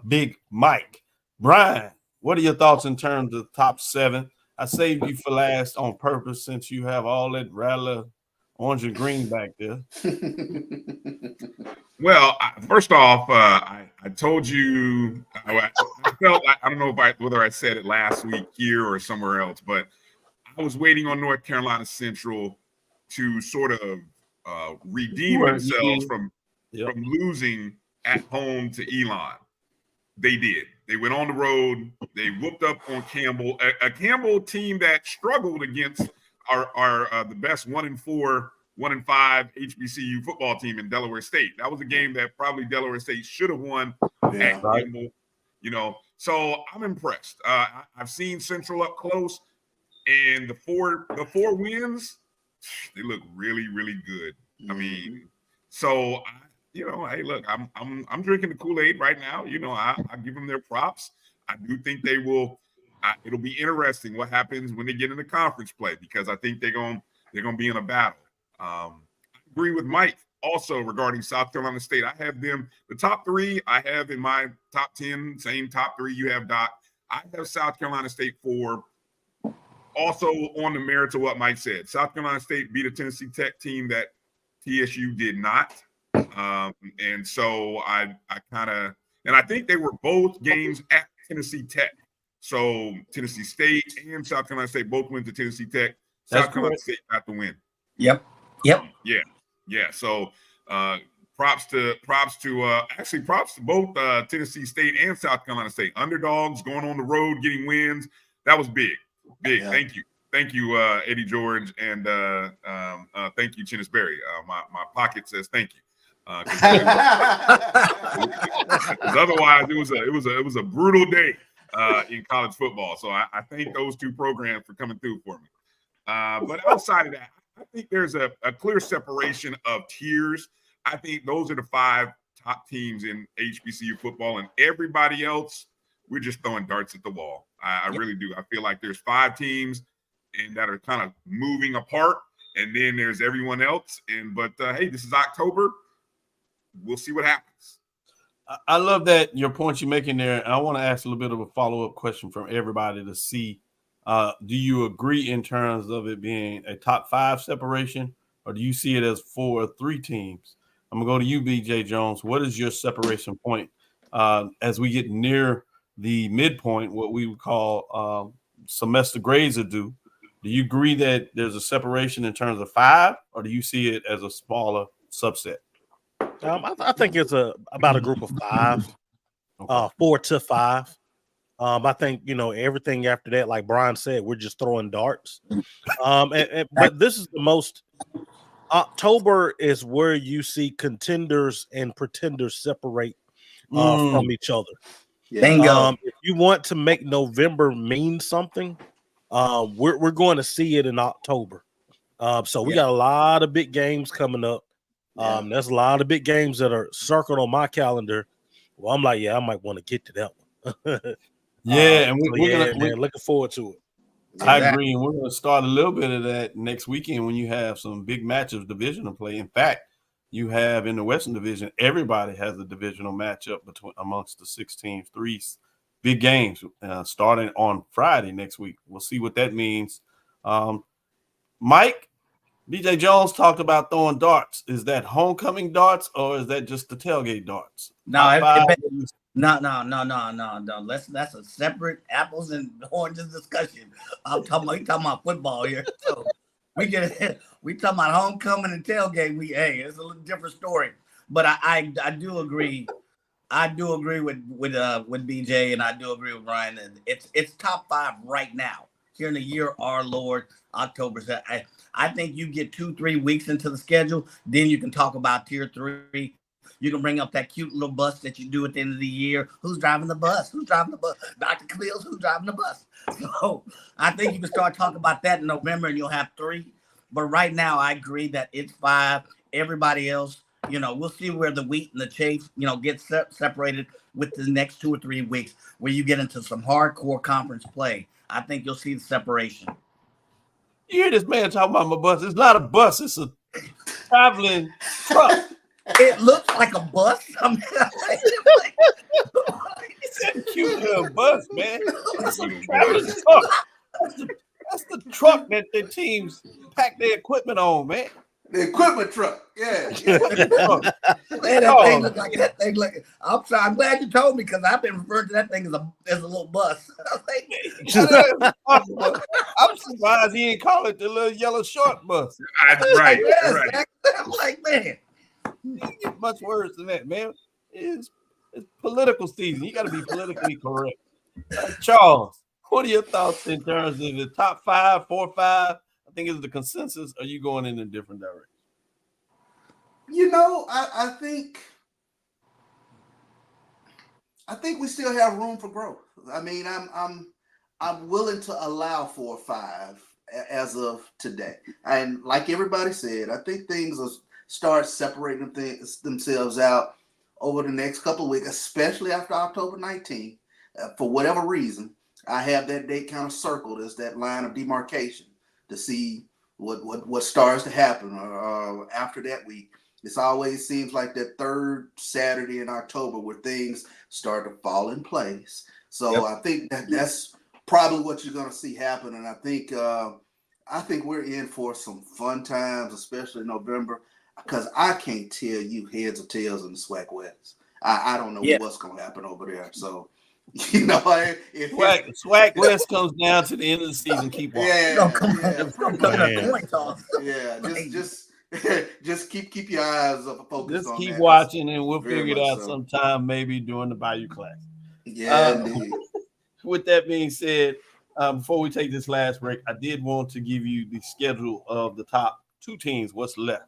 Speaker 3: Big Mike. Brian, what are your thoughts in terms of top 7? I saved you for last on purpose since you have all that Rattler orange and green back there.
Speaker 5: Well, first off, I told you, I felt, I don't know whether I said it last week here or somewhere else, but I was waiting on North Carolina Central to sort of redeem themselves from losing at home to Elon. They did. They went on the road. They whooped up on Campbell, a Campbell team that struggled against our the best 1-4, 1-5 HBCU football team in Delaware State. That was a game that probably Delaware State should have won at Campbell. So I'm impressed. I've seen Central up close, and the four wins, they look really, really good. I mean, so hey, look, I'm drinking the Kool-Aid right now. I give them their props. I do think they will. It'll be interesting what happens when they get into conference play, because I think they're gonna be in a battle. I agree with Mike also regarding South Carolina State. I have them, the top 3 I have in my top 10, same top 3 you have, Doc. I have South Carolina State 4. Also on the merits of what Mike said, South Carolina State beat a Tennessee Tech team that TSU did not. And so I think they were both games at Tennessee Tech. So Tennessee State and South Carolina State both went to Tennessee Tech. South Carolina State got the win.
Speaker 1: Yep.
Speaker 5: Yeah. So props to both Tennessee State and South Carolina State. Underdogs going on the road, getting wins. That was big. Yeah. Thank you, Eddie George, and thank you, Chinnis Berry. My pocket says thank you. Because otherwise, it was a brutal day in college football. So I thank those 2 programs for coming through for me. But outside of that, I think there's a clear separation of tiers. I think those are the 5 top teams in HBCU football, and everybody else, we're just throwing darts at the wall. I really do. I feel like there's 5 teams and that are kind of moving apart, and then there's everyone else. But hey, this is October. We'll see what happens.
Speaker 3: I love that your points you're making there. And I want to ask a little bit of a follow-up question from everybody to see, do you agree in terms of it being a top 5 separation, or do you see it as 4 or 3 teams? I'm going to go to you, BJ Jones. What is your separation point as we get near the midpoint, what we would call semester grades are due? Do you agree that there's a separation in terms of 5, or do you see it as a smaller subset?
Speaker 6: I think it's about a group of 5, 4 to 5. I think everything after that, like Brian said, we're just throwing darts. But this is the most October is where you see contenders and pretenders separate from each other.
Speaker 1: Bingo.
Speaker 6: If you want to make November mean something, we're going to see it in October. So we got a lot of big games coming up. There's a lot of big games that are circled on my calendar. Well, I'm like, I might want to get to that one.
Speaker 3: Yeah, and we're
Speaker 6: looking forward to it.
Speaker 3: I agree, and we're going to start a little bit of that next weekend when you have some big matchups, divisional play. In fact, you have in the Western Division, everybody has a divisional matchup amongst the 6 teams, 3 big games starting on Friday next week. We'll see what that means. Mike, DJ Jones talked about throwing darts. Is that homecoming darts or is that just the tailgate darts?
Speaker 1: No, no. That's a separate apples and oranges discussion. I'm talking about football here. So we talking about homecoming and tailgate. It's a little different story. But I do agree. I do agree with BJ, and I do agree with Brian. It's top 5 right now here in the year our Lord October. I think you get 2-3 weeks into the schedule, then you can talk about tier 3. You can bring up that cute little bus that you do at the end of the year. Who's driving the bus? Dr. Cavil's, who's driving the bus? So I think you can start talking about that in November, and you'll have 3. But right now, I agree that it's 5. Everybody else, we'll see where the wheat and the chaff, get separated with the next 2 or 3 weeks, where you get into some hardcore conference play. I think you'll see the separation.
Speaker 3: You hear this man talking about my bus? It's not a bus. It's a traveling truck.
Speaker 1: It looks like a bus.
Speaker 3: It's a cute little bus, man. It's a traveling truck. That's the truck that the teams pack their equipment on, man.
Speaker 4: The equipment truck, yeah.
Speaker 1: Man, that thing look like that thing. I'm sorry. I'm glad you told me because I've been referring to that thing as a little bus.
Speaker 3: I'm surprised he ain't call it the little yellow short bus.
Speaker 5: Right.
Speaker 1: I'm like, man,
Speaker 3: you get much worse than that, man. It's political season. You got to be politically correct. Charles, what are your thoughts in terms of the top 5, 4, 5? I think is the consensus. Are you going in a different direction?
Speaker 4: I think we still have room for growth. I mean, I'm willing to allow 4 or 5 as of today. And like everybody said, I think things will start separating themselves out over the next couple of weeks, especially after October 19th. For whatever reason, I have that date kind of circled as that line of demarcation to see what starts to happen after that week. It always seems like that 3rd Saturday in October where things start to fall in place. So I think that's probably what you're going to see happen. And I think we're in for some fun times, especially in November, because I can't tell you heads or tails in the SWAC West. I don't know what's going to happen over there. So, if
Speaker 3: SWAC West comes down to the end of the season, keep on.
Speaker 4: Just keep your eyes focused
Speaker 3: just
Speaker 4: on
Speaker 3: keep
Speaker 4: that.
Speaker 3: watching, and we'll figure it out sometime, maybe during the Bayou class.
Speaker 4: Indeed.
Speaker 3: With that being said, before we take this last break, I did want to give you the schedule of the top 2 teams. What's left?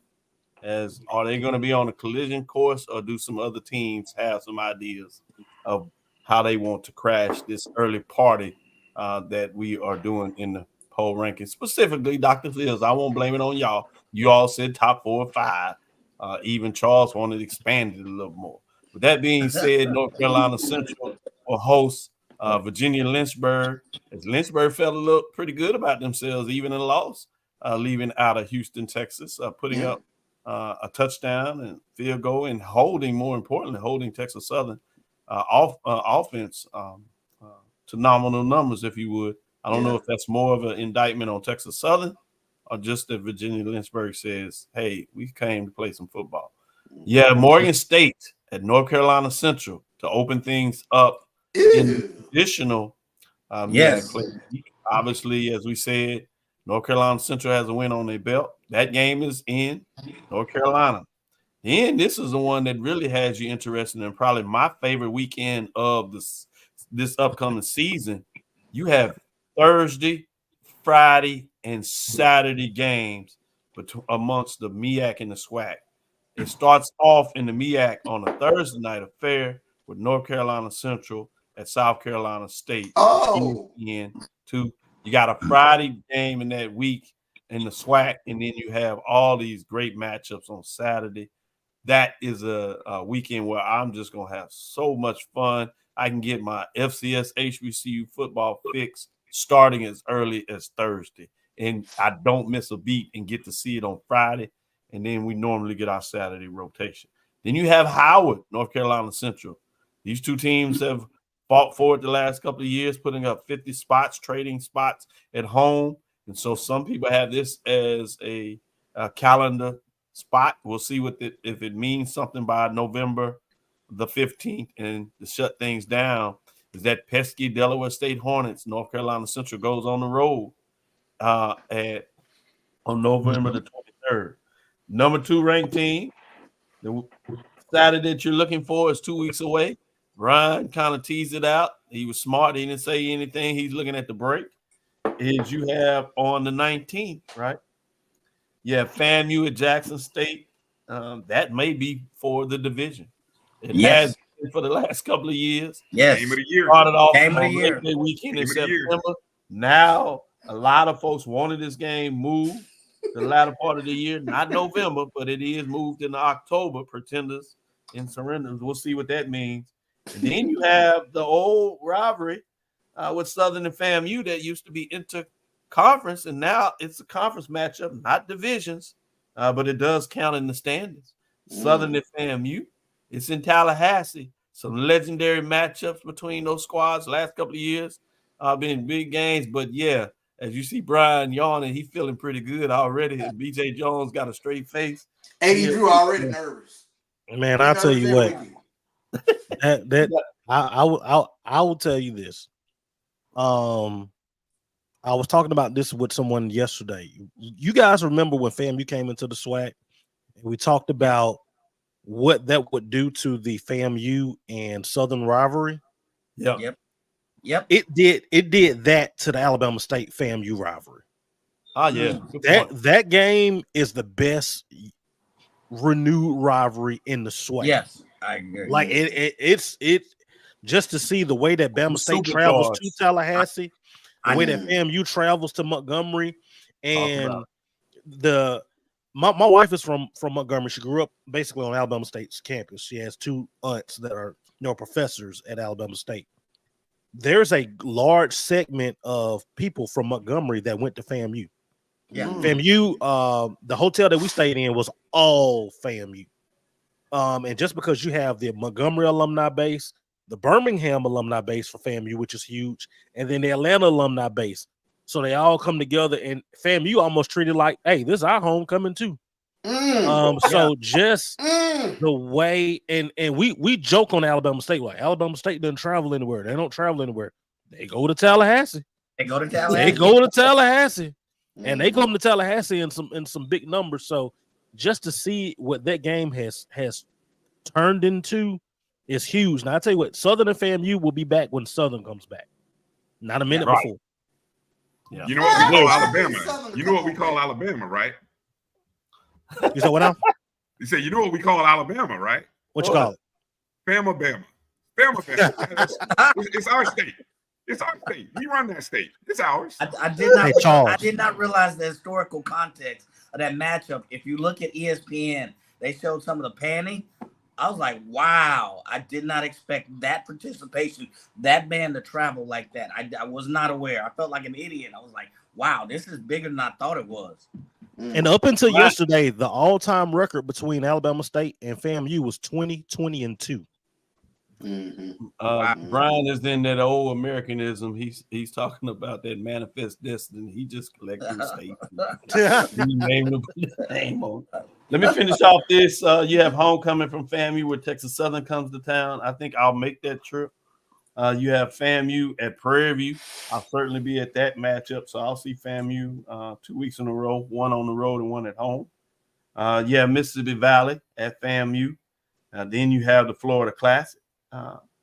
Speaker 3: Are they going to be on a collision course, or do some other teams have some ideas of how they want to crash this early party that we are doing in the poll rankings? Specifically, Dr. Fields, I won't blame it on y'all. You all said top 4 or 5. Even Charles wanted to expand it a little more. With that being said, North Carolina Central will host Virginia Lynchburg. As Lynchburg felt a little pretty good about themselves, even in a loss, leaving out of Houston, Texas, putting up a touchdown and field goal and more importantly, holding Texas Southern offense to nominal numbers, if you would. I don't know if that's more of an indictment on Texas Southern or just that Virginia Lynchburg says, hey, we came to play some football. Yeah, Morgan State at North Carolina Central to open things up in the traditional play. Obviously, as we said, North Carolina Central has a win on their belt. That game is in North Carolina. And this is the one that really has you interested in probably my favorite weekend of this upcoming season. You have Thursday, Friday, and Saturday games amongst the MEAC and the SWAC. It starts off in the MEAC on a Thursday night affair with North Carolina Central at South Carolina State.
Speaker 4: Oh.
Speaker 3: ESPN2. You got a Friday game in that week in the SWAC, and then you have all these great matchups on Saturday. That is a weekend where I'm just going to have so much fun. I can get my FCS HBCU football fix starting as early as Thursday, and I don't miss a beat and get to see it on Friday. And then we normally get our Saturday rotation. Then you have Howard, North Carolina Central. These two teams have fought for it the last couple of years, putting up 50 spots, trading spots at home. And so some people have this as a calendar spot. We'll see if it means something by November the 15th and to shut things down. Is that pesky Delaware State Hornets, North Carolina Central goes on the road on November the 23rd. Number 2 ranked team. The Saturday that you're looking for is 2 weeks away. Brian kind of teased it out. He was smart. He didn't say anything. He's looking at the break. Is you have on the 19th, right? You have FAMU at Jackson State. That may be for the division. It has been for the last couple of years.
Speaker 1: Yes.
Speaker 5: Game of the year.
Speaker 3: Started off
Speaker 1: Game of the
Speaker 3: on
Speaker 1: year.
Speaker 3: Labor Day weekend in
Speaker 5: Game of the year.
Speaker 3: September. Now, a lot of folks wanted this game moved the latter part of the year, not November, but it is moved into October. Pretenders and surrenders. We'll see what that means. And then you have the old rivalry with Southern and FAMU that used to be inter-conference, and now it's a conference matchup, not divisions, but it does count in the standings. Southern and FAMU. It's in Tallahassee. Some legendary matchups between those squads last couple of years. Been big games, but yeah, as you see Brian yawning, he's feeling pretty good already. BJ Jones got a straight face.
Speaker 4: Hey, Drew already nervous.
Speaker 6: Man, I'll tell you what. I will tell you this. I was talking about this with someone yesterday. You guys remember when FAMU came into the SWAC, and we talked about what that would do to the FAMU and Southern rivalry?
Speaker 1: Yep.
Speaker 6: It did that to the Alabama State FAMU rivalry.
Speaker 3: Oh yeah.
Speaker 6: That game is the best renewed rivalry in the SWAC.
Speaker 1: Yes, I agree.
Speaker 6: Like it's just to see the way that Bama State travels to Tallahassee, the way that FAMU travels to Montgomery, and my wife is from Montgomery. She grew up basically on Alabama State's campus. She has 2 aunts that are professors at Alabama State. There's a large segment of people from Montgomery that went to FAMU.
Speaker 1: Yeah.
Speaker 6: FAMU, the hotel that we stayed in was all FAMU. And just because you have the Montgomery alumni base, the Birmingham alumni base for FAMU, which is huge, and then the Atlanta alumni base. So they all come together, and FAMU almost treated like, hey, this is our homecoming too. So just the way, and we joke on Alabama State, like Alabama State doesn't travel anywhere. They don't travel anywhere. They go to Tallahassee. And they come to Tallahassee in some big numbers. So just to see what that game has turned into is huge. Now I tell you what, Southern and FAMU will be back when Southern comes back. Not a minute before.
Speaker 5: Yeah. You know what we call Alabama? You know what we call Alabama, right?
Speaker 6: You said what now?
Speaker 5: You say you know what we call Alabama, right?
Speaker 6: What you call it?
Speaker 5: Bama. It's our state. It's our state. We run that state. It's ours.
Speaker 1: I did not realize the historical context of that matchup. If you look at ESPN, they showed some of the panning. I was like, wow, I did not expect that participation, that man to travel like that. I was not aware. I felt like an idiot. I was like, wow, this is bigger than I thought it was.
Speaker 6: And up until yesterday, the all-time record between Alabama State and FAMU was 20-20-2.
Speaker 3: Brian is in that old Americanism. He's talking about that manifest destiny. He just collected states. Let me finish off this. You have homecoming from FAMU where Texas Southern comes to town. I think I'll make that trip. You have FAMU at Prairie View. I'll certainly be at that matchup. So I'll see FAMU 2 weeks in a row, one on the road and one at home. You have Mississippi Valley at FAMU. Then you have the Florida Classic,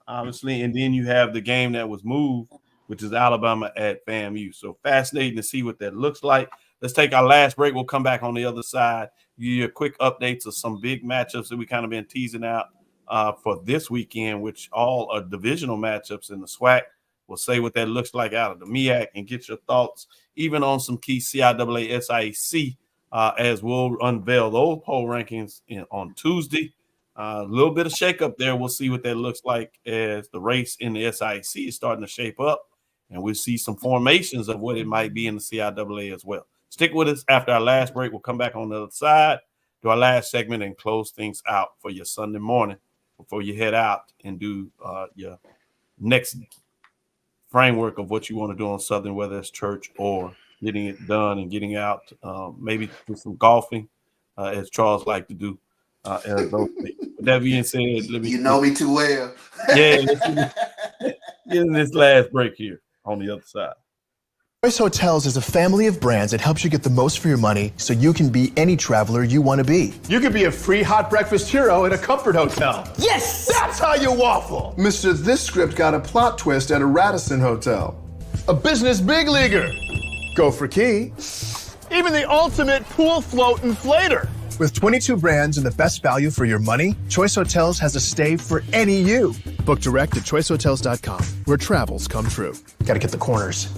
Speaker 3: obviously. And then you have the game that was moved, which is Alabama at FAMU. So fascinating to see what that looks like. Let's take our last break. We'll come back on the other side. Give you a quick updates of some big matchups that we kind of been teasing out for this weekend, which all are divisional matchups in the SWAC. We'll say what that looks like out of the MEAC and get your thoughts, even on some key CIAA SIAC, as we'll unveil those poll rankings on Tuesday. A little bit of shakeup there. We'll see what that looks like as the race in the SIAC is starting to shape up, and we'll see some formations of what it might be in the CIAA as well. Stick with us after our last break. We'll come back on the other side, do our last segment, and close things out for your Sunday morning before you head out and do your next framework of what you want to do on Southern, whether it's church or getting it done and getting out, maybe do some golfing, as Charles like to do. With that being said,
Speaker 4: you know me too well.
Speaker 3: Yeah, let's get in this last break here on the other side.
Speaker 14: Choice Hotels is a family of brands that helps you get the most for your money so you can be any traveler you want to be. You could be a free hot breakfast hero at a comfort hotel.
Speaker 9: Yes!
Speaker 14: That's how you waffle.
Speaker 20: Mr. This Script got a plot twist at a Radisson hotel.
Speaker 14: A business big leaguer. Go for key. Even the ultimate pool float inflator. With 22 brands and the best value for your money, Choice Hotels has a stay for any you. Book direct at choicehotels.com, where travels come true. Gotta get the corners.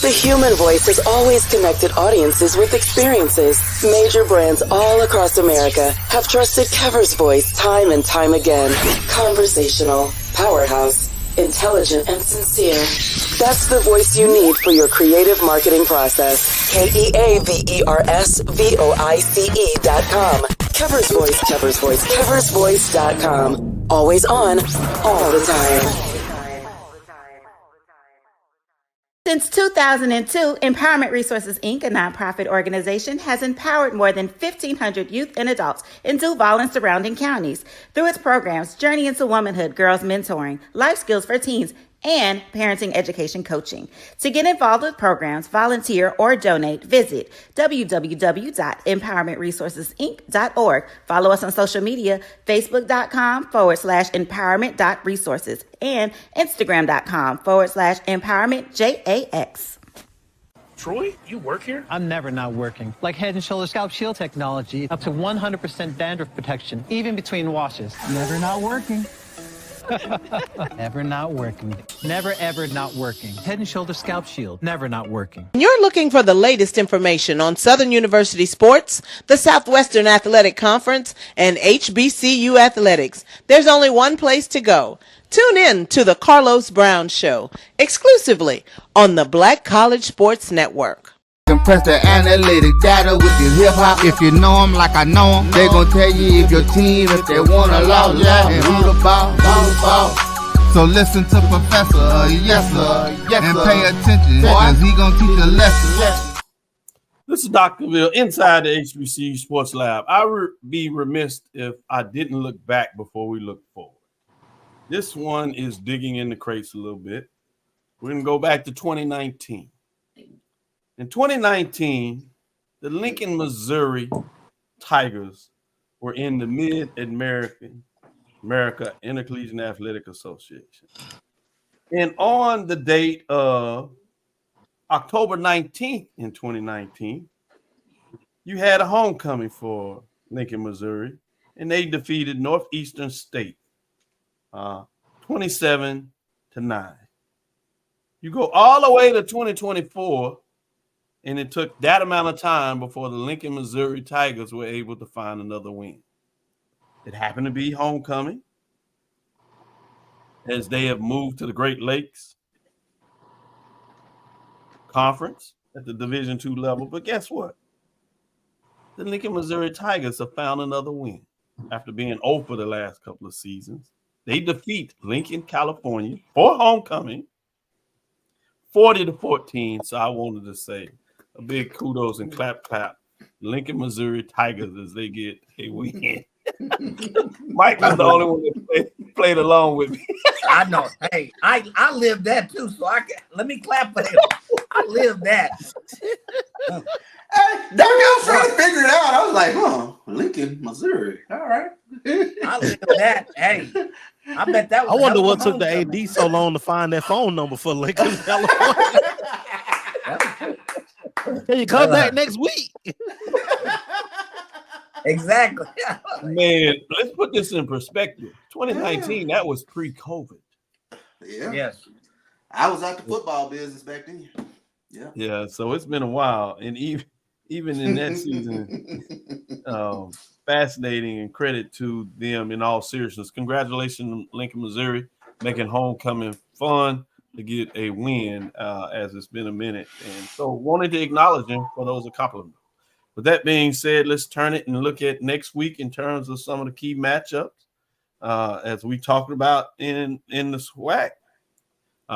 Speaker 21: The human voice has always connected audiences with experiences. Major brands all across America have trusted Kever's voice time and time again. Conversational, powerhouse, intelligent, and sincere. That's the voice you need for your creative marketing process. KEAVERSVOICE.com. Kever's Voice, Kever's Voice, KeversVoice.com. Always on, all the time.
Speaker 22: Since 2002, Empowerment Resources, Inc., a nonprofit organization, has empowered more than 1,500 youth and adults in Duval and surrounding counties. Through its programs, Journey into Womanhood, Girls Mentoring, Life Skills for Teens, and Parenting Education Coaching. To get involved with programs, volunteer, or donate, visit www.empowermentresourcesinc.org. Follow us on social media, facebook.com/empowerment.resources and instagram.com/empowermentJAX.
Speaker 12: Troy, you work here?
Speaker 11: I'm never not working. Like Head & Shoulders Scalp Shield technology, up to 100% dandruff protection, even between washes. Never not working. Never not working. Never ever not working. Head & Shoulders Scalp Shield. Never not working.
Speaker 23: You're looking for the latest information on Southern University sports, the Southwestern Athletic Conference, and HBCU athletics. There's only one place to go. Tune in to the Carlos Brown Show, exclusively on the Black College Sports Network.
Speaker 2: Compress the analytic data with your hip-hop. If you know them like I know them, they gon' tell you if your team, if they wanna lose, and who the ball. So listen to Professor, yes sir, and pay attention, cause he gon' teach a lesson.
Speaker 3: This is Dr. Cavil inside the HBCU Sports Lab. I would be remiss if I didn't look back before we look forward. This one is digging in the crates a little bit. We're gonna go back to 2019. In 2019, the Lincoln, Missouri Tigers were in the Mid-America Intercollegiate Athletic Association. And on the date of October 19th in 2019, you had a homecoming for Lincoln, Missouri, and they defeated Northeastern State 27-9. You go all the way to 2024, and it took that amount of time before the Lincoln, Missouri Tigers were able to find another win. It happened to be homecoming, as they have moved to the Great Lakes Conference at the Division II level. But guess what? The Lincoln, Missouri Tigers have found another win after being 0 for the last couple of seasons. They defeat Lincoln, California for homecoming 40-14. So I wanted to say a big kudos and clap. Lincoln, Missouri Tigers as they get a win. Mike was the only one that played along with me.
Speaker 1: I know. Hey, I lived that too, so let me clap for him. I lived that.
Speaker 4: I was trying to figure it out. I was like, Lincoln, Missouri. All right.
Speaker 1: I lived that. Hey, I bet that was.
Speaker 6: I wonder what took the AD so long to find that phone number for Lincoln, California. Can you come back next week?
Speaker 1: Exactly.
Speaker 3: Man, let's put this in perspective. 2019, that was pre-COVID.
Speaker 4: Yeah.
Speaker 1: Yes.
Speaker 4: I was out the football business back then. Yeah.
Speaker 3: Yeah, so it's been a while. And even in that season, fascinating, and credit to them in all seriousness. Congratulations, Lincoln, Missouri, making homecoming fun to get a win as it's been a minute. And so wanted to acknowledge them for those accomplishments. With that being said, let's turn it and look at next week in terms of some of the key matchups. As we talked about in the SWAC,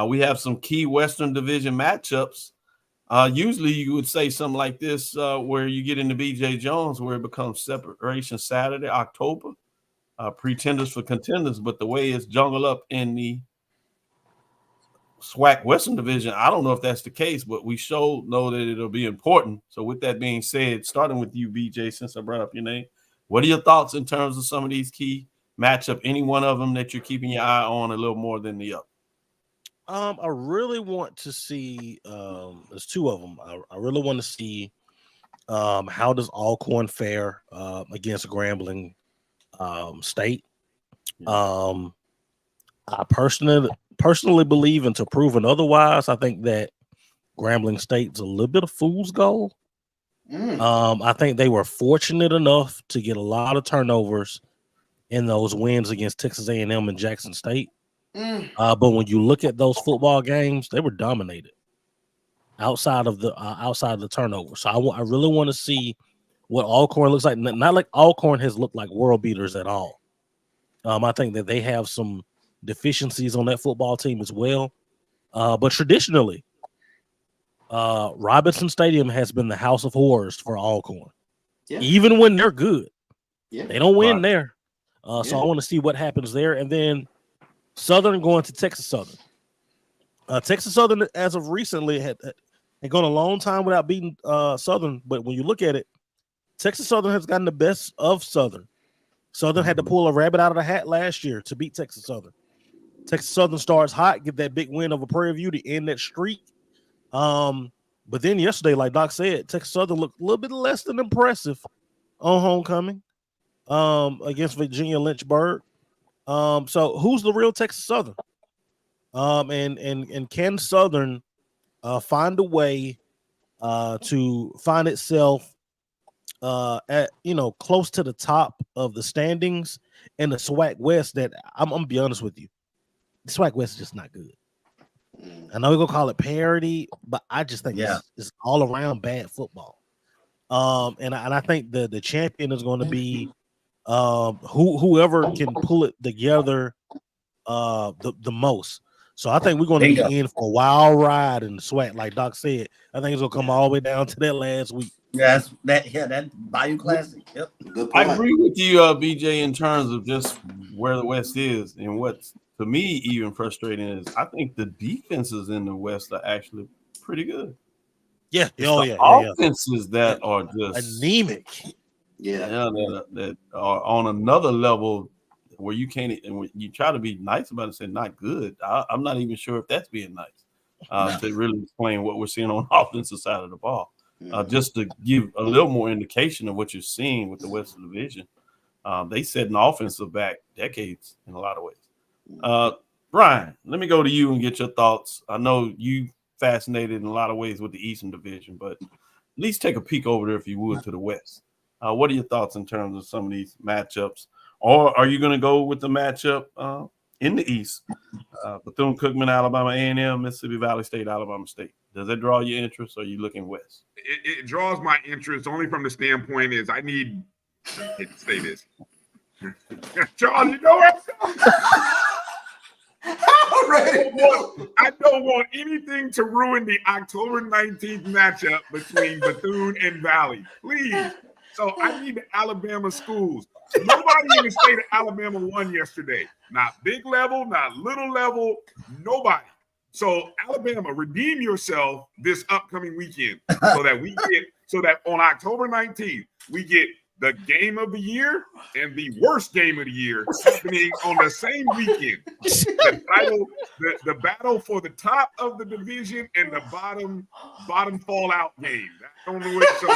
Speaker 3: we have some key Western Division matchups. Usually you would say something like this where you get into B.J. Jones, where it becomes Separation Saturday, October, pretenders for contenders. But the way it's jungled up in the SWAC Western Division, I don't know if that's the case, but we sure know that it'll be important. So with that being said, starting with you, BJ, since I brought up your name, what are your thoughts in terms of some of these key matchup? Any one of them that you're keeping your eye on a little more than the other?
Speaker 6: I really want to see. There's two of them. I really want to see how does Alcorn fare against Grambling State. I personally believe, and to proven otherwise, I think that Grambling State's a little bit of fool's gold. I think they were fortunate enough to get a lot of turnovers in those wins against Texas A&M and Jackson State. But when you look at those football games, they were dominated outside of the turnover. So I really want to see what Alcorn looks like. Not like Alcorn has looked like world beaters at all. I think that they have some deficiencies on that football team as well. But traditionally, Robinson Stadium has been the house of horrors for Alcorn. Yeah. Even when they're good, they don't win there. So I want to see what happens there. And then Southern going to Texas Southern. Texas Southern, as of recently, had gone a long time without beating Southern. But when you look at it, Texas Southern has gotten the best of Southern. Southern had to pull a rabbit out of the hat last year to beat Texas Southern. Texas Southern starts hot, get that big win over Prairie View to end that streak. But then yesterday, like Doc said, Texas Southern looked a little bit less than impressive on homecoming against Virginia Lynchburg. So who's the real Texas Southern? And can Southern find a way to find itself at close to the top of the standings in the SWAC West? That I'm gonna be honest with you, the SWAC West is just not good. I know we're gonna call it parity, but I just think it's all around bad football. And I think the champion is going to be whoever can pull it together the most. So I think we're going to be in for a wild ride in the SWAC, like Doc said. I think it's gonna come all the way down to that last week.
Speaker 1: That Bayou Classic. Yep.
Speaker 3: I agree with you, BJ, in terms of just where the West is, and what's to me even frustrating is I think the defenses in the West are actually pretty good.
Speaker 6: Yeah,
Speaker 3: offenses that are just
Speaker 6: anemic.
Speaker 3: That are on another level where you can't, and when you try to be nice about it and say not good. I'm not even sure if that's being nice to really explain what we're seeing on the offensive side of the ball. Just to give a little more indication of what you're seeing with the Western Division. They set an offensive back decades in a lot of ways. Brian, let me go to you and get your thoughts. I know you fascinated in a lot of ways with the Eastern Division, but at least take a peek over there, if you would, to the West. What are your thoughts in terms of some of these matchups? Or are you going to go with the matchup in the East? Bethune-Cookman, Alabama A&M, Mississippi Valley State, Alabama State. Does that draw your interest, or are you looking west?
Speaker 5: It draws my interest only from the standpoint is I need to say this. Charles, you know what? I don't want anything to ruin the October 19th matchup between Bethune and Valley. Please. So I need the Alabama schools. Nobody in the state of Alabama won yesterday. Not big level, not little level, nobody. So Alabama, redeem yourself this upcoming weekend so that on October 19th, we get the game of the year and the worst game of the year happening on the same weekend. The battle for the top of the division and the bottom fallout game. I don't know what. So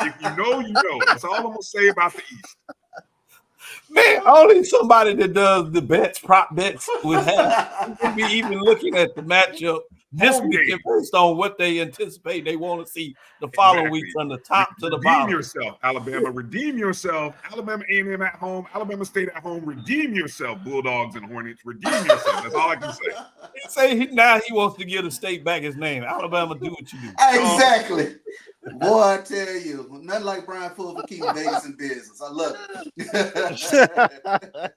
Speaker 5: if you know, you know. That's all I'm gonna say about the East.
Speaker 3: Man, only somebody that does the prop bets would be even looking at the matchup this weekend based on what they anticipate they want to see the following week from the top to the bottom.
Speaker 5: Redeem yourself, Alabama. Redeem yourself. Alabama A&M at home. Alabama State at home. Redeem yourself, Bulldogs and Hornets. Redeem yourself. That's all I can say.
Speaker 3: Now he wants to give the state back his name. Alabama, do what you do.
Speaker 4: Exactly. Boy, I tell you, nothing like Brian Fuller for keeping Vegas in business. I love it.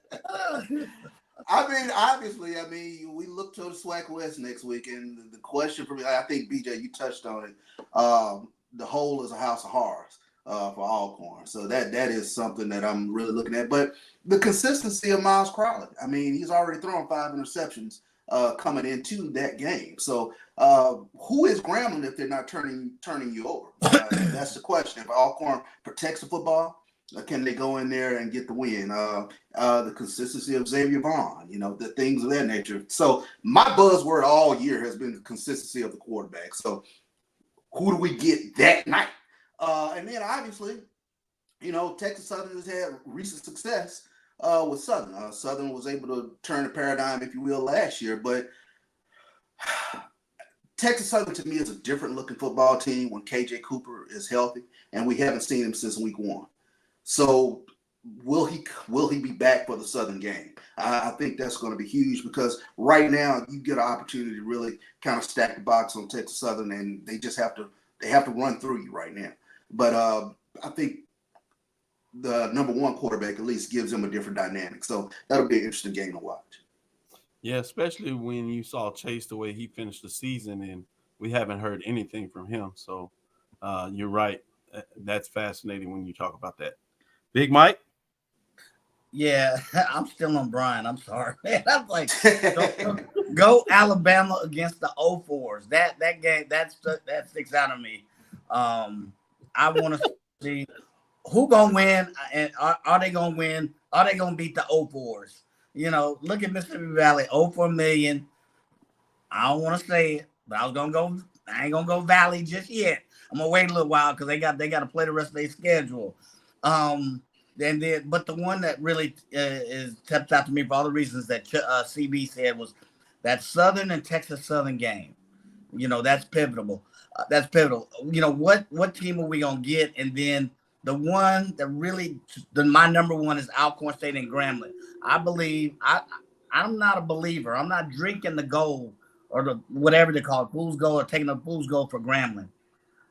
Speaker 4: Obviously, we look to the SWAC West next week, and the question for me, I think, BJ, you touched on it. The whole is a house of horrors for Alcorn. So that is something that I'm really looking at. But the consistency of Miles Crowley, he's already thrown 5 interceptions coming into that game. So who is Grambling if they're not turning you over? That's the question. If Alcorn protects the football, can they go in there and get the win? The consistency of Xavier Vaughn, the things of that nature. So my buzzword all year has been the consistency of the quarterback. So who do we get that night? And then obviously, Texas Southern has had recent success with Southern. Southern was able to turn the paradigm, if you will, last year. But Texas Southern, to me, is a different looking football team when KJ Cooper is healthy, and we haven't seen him since week 1. So will he be back for the Southern game? I think that's going to be huge because right now you get an opportunity to really kind of stack the box on Texas Southern, and they just have to run through you right now. But I think the number 1 quarterback at least gives him a different dynamic. So that'll be an interesting game to watch.
Speaker 3: Yeah, especially when you saw Chase the way he finished the season, and we haven't heard anything from him. So you're right. That's fascinating when you talk about that. Big Mike?
Speaker 1: Yeah, I'm still on Brian. I'm sorry, man. I'm like, go Alabama against the 04s. That game, that sticks out of me. I want to see who gonna win, and are they gonna win? Are they gonna beat the 04s? Look at Mississippi Valley, 0 million. I don't want to say it, but I ain't gonna go Valley just yet. I'm gonna wait a little while because they got to play the rest of their schedule. But the one that really steps out to me for all the reasons that CB said was that Southern and Texas Southern game. That's pivotal. That's pivotal. What team are we gonna get? And then the one that really, my number 1 is Alcorn State and Grambling. I believe I'm not a believer. I'm not drinking the gold or the whatever they call it, fool's gold, or taking the fool's gold for Grambling.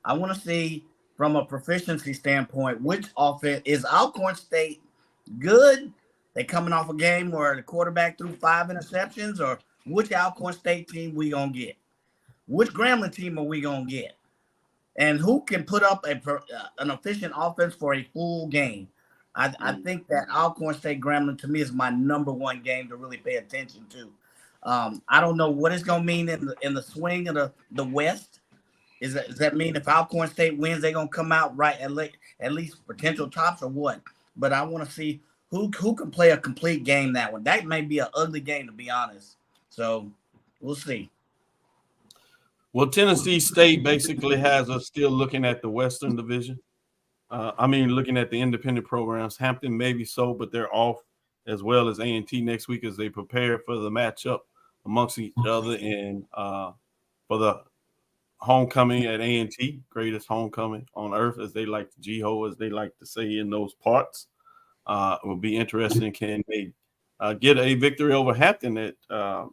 Speaker 1: I want to see from a proficiency standpoint, which offense is Alcorn State good? They coming off a game where the quarterback threw 5 interceptions, or which Alcorn State team we gonna get? Which Grambling team are we gonna get? And who can put up an efficient offense for a full game? I think that Alcorn State Grambling to me is my number 1 game to really pay attention to. I don't know what it's gonna mean in the swing of the West. Does that mean if Alcorn State wins, they're gonna come out right at least potential tops or what? But I want to see who can play a complete game that one. That may be an ugly game, to be honest. So we'll see.
Speaker 3: Well, Tennessee State basically has us still looking at the Western Division. Looking at the independent programs. Hampton maybe so, but they're off, as well as A&T next week as they prepare for the matchup amongst each other and for the homecoming at A&T, greatest homecoming on earth, as they like to G-Ho, as they like to say in those parts. It will be interesting. Can they get a victory over Hampton that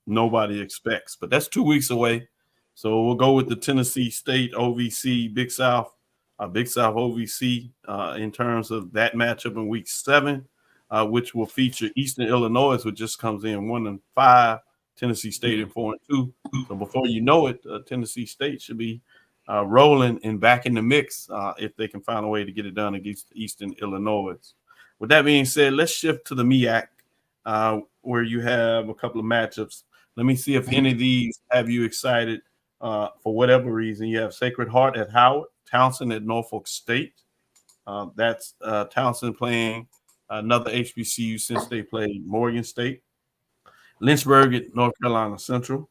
Speaker 3: nobody expects? But that's 2 weeks away. So we'll go with the Tennessee State OVC Big South OVC in terms of that matchup in week 7. which will feature Eastern Illinois, which just comes in 1-5, Tennessee State in 4-2. So before you know it, Tennessee State should be rolling and back in the mix if they can find a way to get it done against Eastern Illinois. With that being said, let's shift to the MEAC, where you have a couple of matchups. Let me see if any of these have you excited for whatever reason. You have Sacred Heart at Howard, Townsend at Norfolk State. That's Townsend playing another HBCU since they played Morgan State. Lynchburg at North Carolina Central.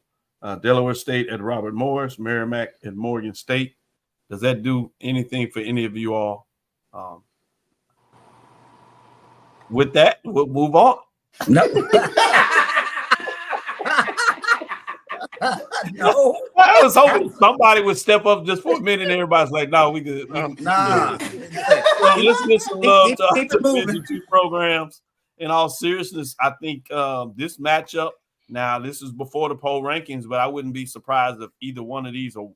Speaker 3: Delaware State at Robert Morris. Merrimack at Morgan State. Does that do anything for any of you all? With that, we'll move on.
Speaker 1: No. No.
Speaker 3: I was hoping somebody would step up just for a minute. And everybody's like, "No, we good."
Speaker 1: Nah.
Speaker 3: So let's get some love to our Division II programs. In all seriousness, I think this matchup. Now, this is before the poll rankings, but I wouldn't be surprised if either one of these or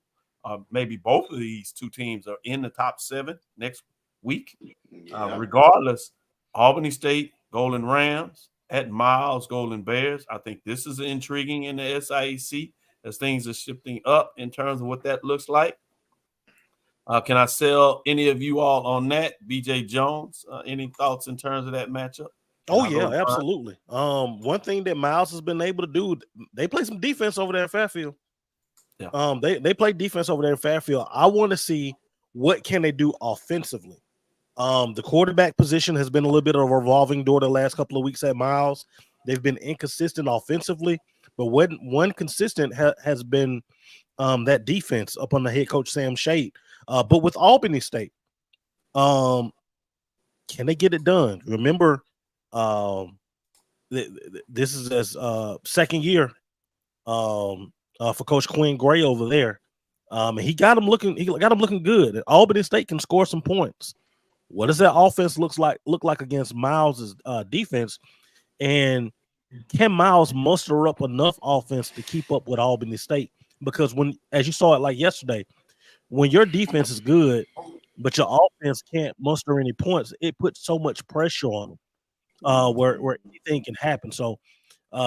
Speaker 3: maybe both of these two teams are in the top 7 next week. Regardless, Albany State, Golden Rams at Miles, Golden Bears. I think this is intriguing in the SIAC as things are shifting up in terms of what that looks like. Can I sell any of you all on that? BJ Jones, any thoughts in terms of that matchup?
Speaker 6: Oh, yeah, absolutely. One thing that Miles has been able to do, they play some defense over there in Fairfield.
Speaker 3: Yeah.
Speaker 6: They play defense over there in Fairfield. I want to see what can they do offensively. The quarterback position has been a little bit of a revolving door the last couple of weeks at Miles. They've been inconsistent offensively, but one consistent has been that defense up on the head coach Sam Shade. But with Albany State, can they get it done? Remember, this is his second year for Coach Quinn Gray over there. And he got him looking good. Albany State can score some points. What does that offense look like against Miles' defense? And can Miles muster up enough offense to keep up with Albany State? Because as you saw it like yesterday, when your defense is good, but your offense can't muster any points, it puts so much pressure on them where anything can happen. So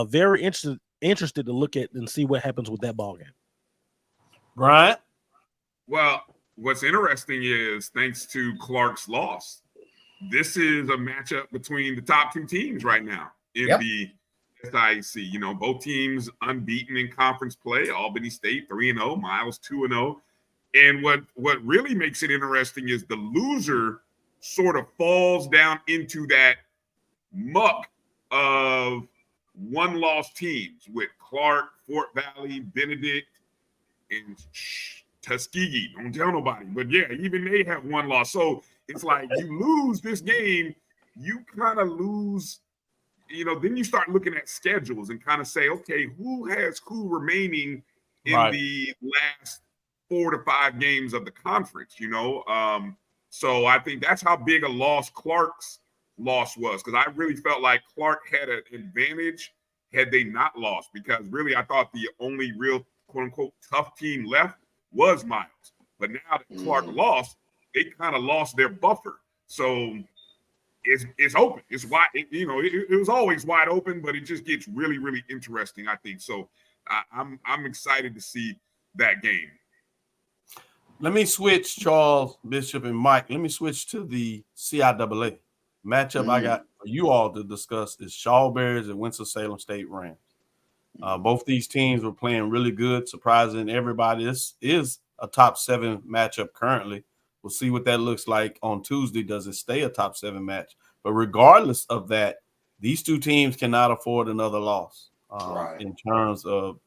Speaker 6: very interested to look at and see what happens with that ball game.
Speaker 3: Brian?
Speaker 5: Well, what's interesting is, thanks to Clark's loss, this is a matchup between the top 2 teams right now in the SIAC. You know, both teams unbeaten in conference play. Albany State 3-0, Miles 2-0. And what really makes it interesting is the loser sort of falls down into that muck of one-loss teams with Clark, Fort Valley, Benedict, and Tuskegee. Don't tell nobody. But yeah, even they have one loss. So it's like you lose this game, you kind of lose, then you start looking at schedules and kind of say, okay, who has who remaining in the last 4 to 5 games of the conference, So I think that's how big a loss Clark's loss was, because I really felt like Clark had an advantage had they not lost, because really I thought the only real quote-unquote tough team left was Miles. But now that Clark lost, they kind of lost their buffer. So it's open. It's wide. It was always wide open, but it just gets really, really interesting, I think. So I'm excited to see that game.
Speaker 3: Let me switch, Charles, Bishop, and Mike. Let me switch to the CIAA matchup. I got for you all to discuss is Shaw Bears and Winston-Salem State Rams. Both these teams were playing really good, surprising everybody. This is a top 7 matchup currently. We'll see what that looks like on Tuesday. Does it stay a top 7 match? But regardless of that, these two teams cannot afford another loss in terms of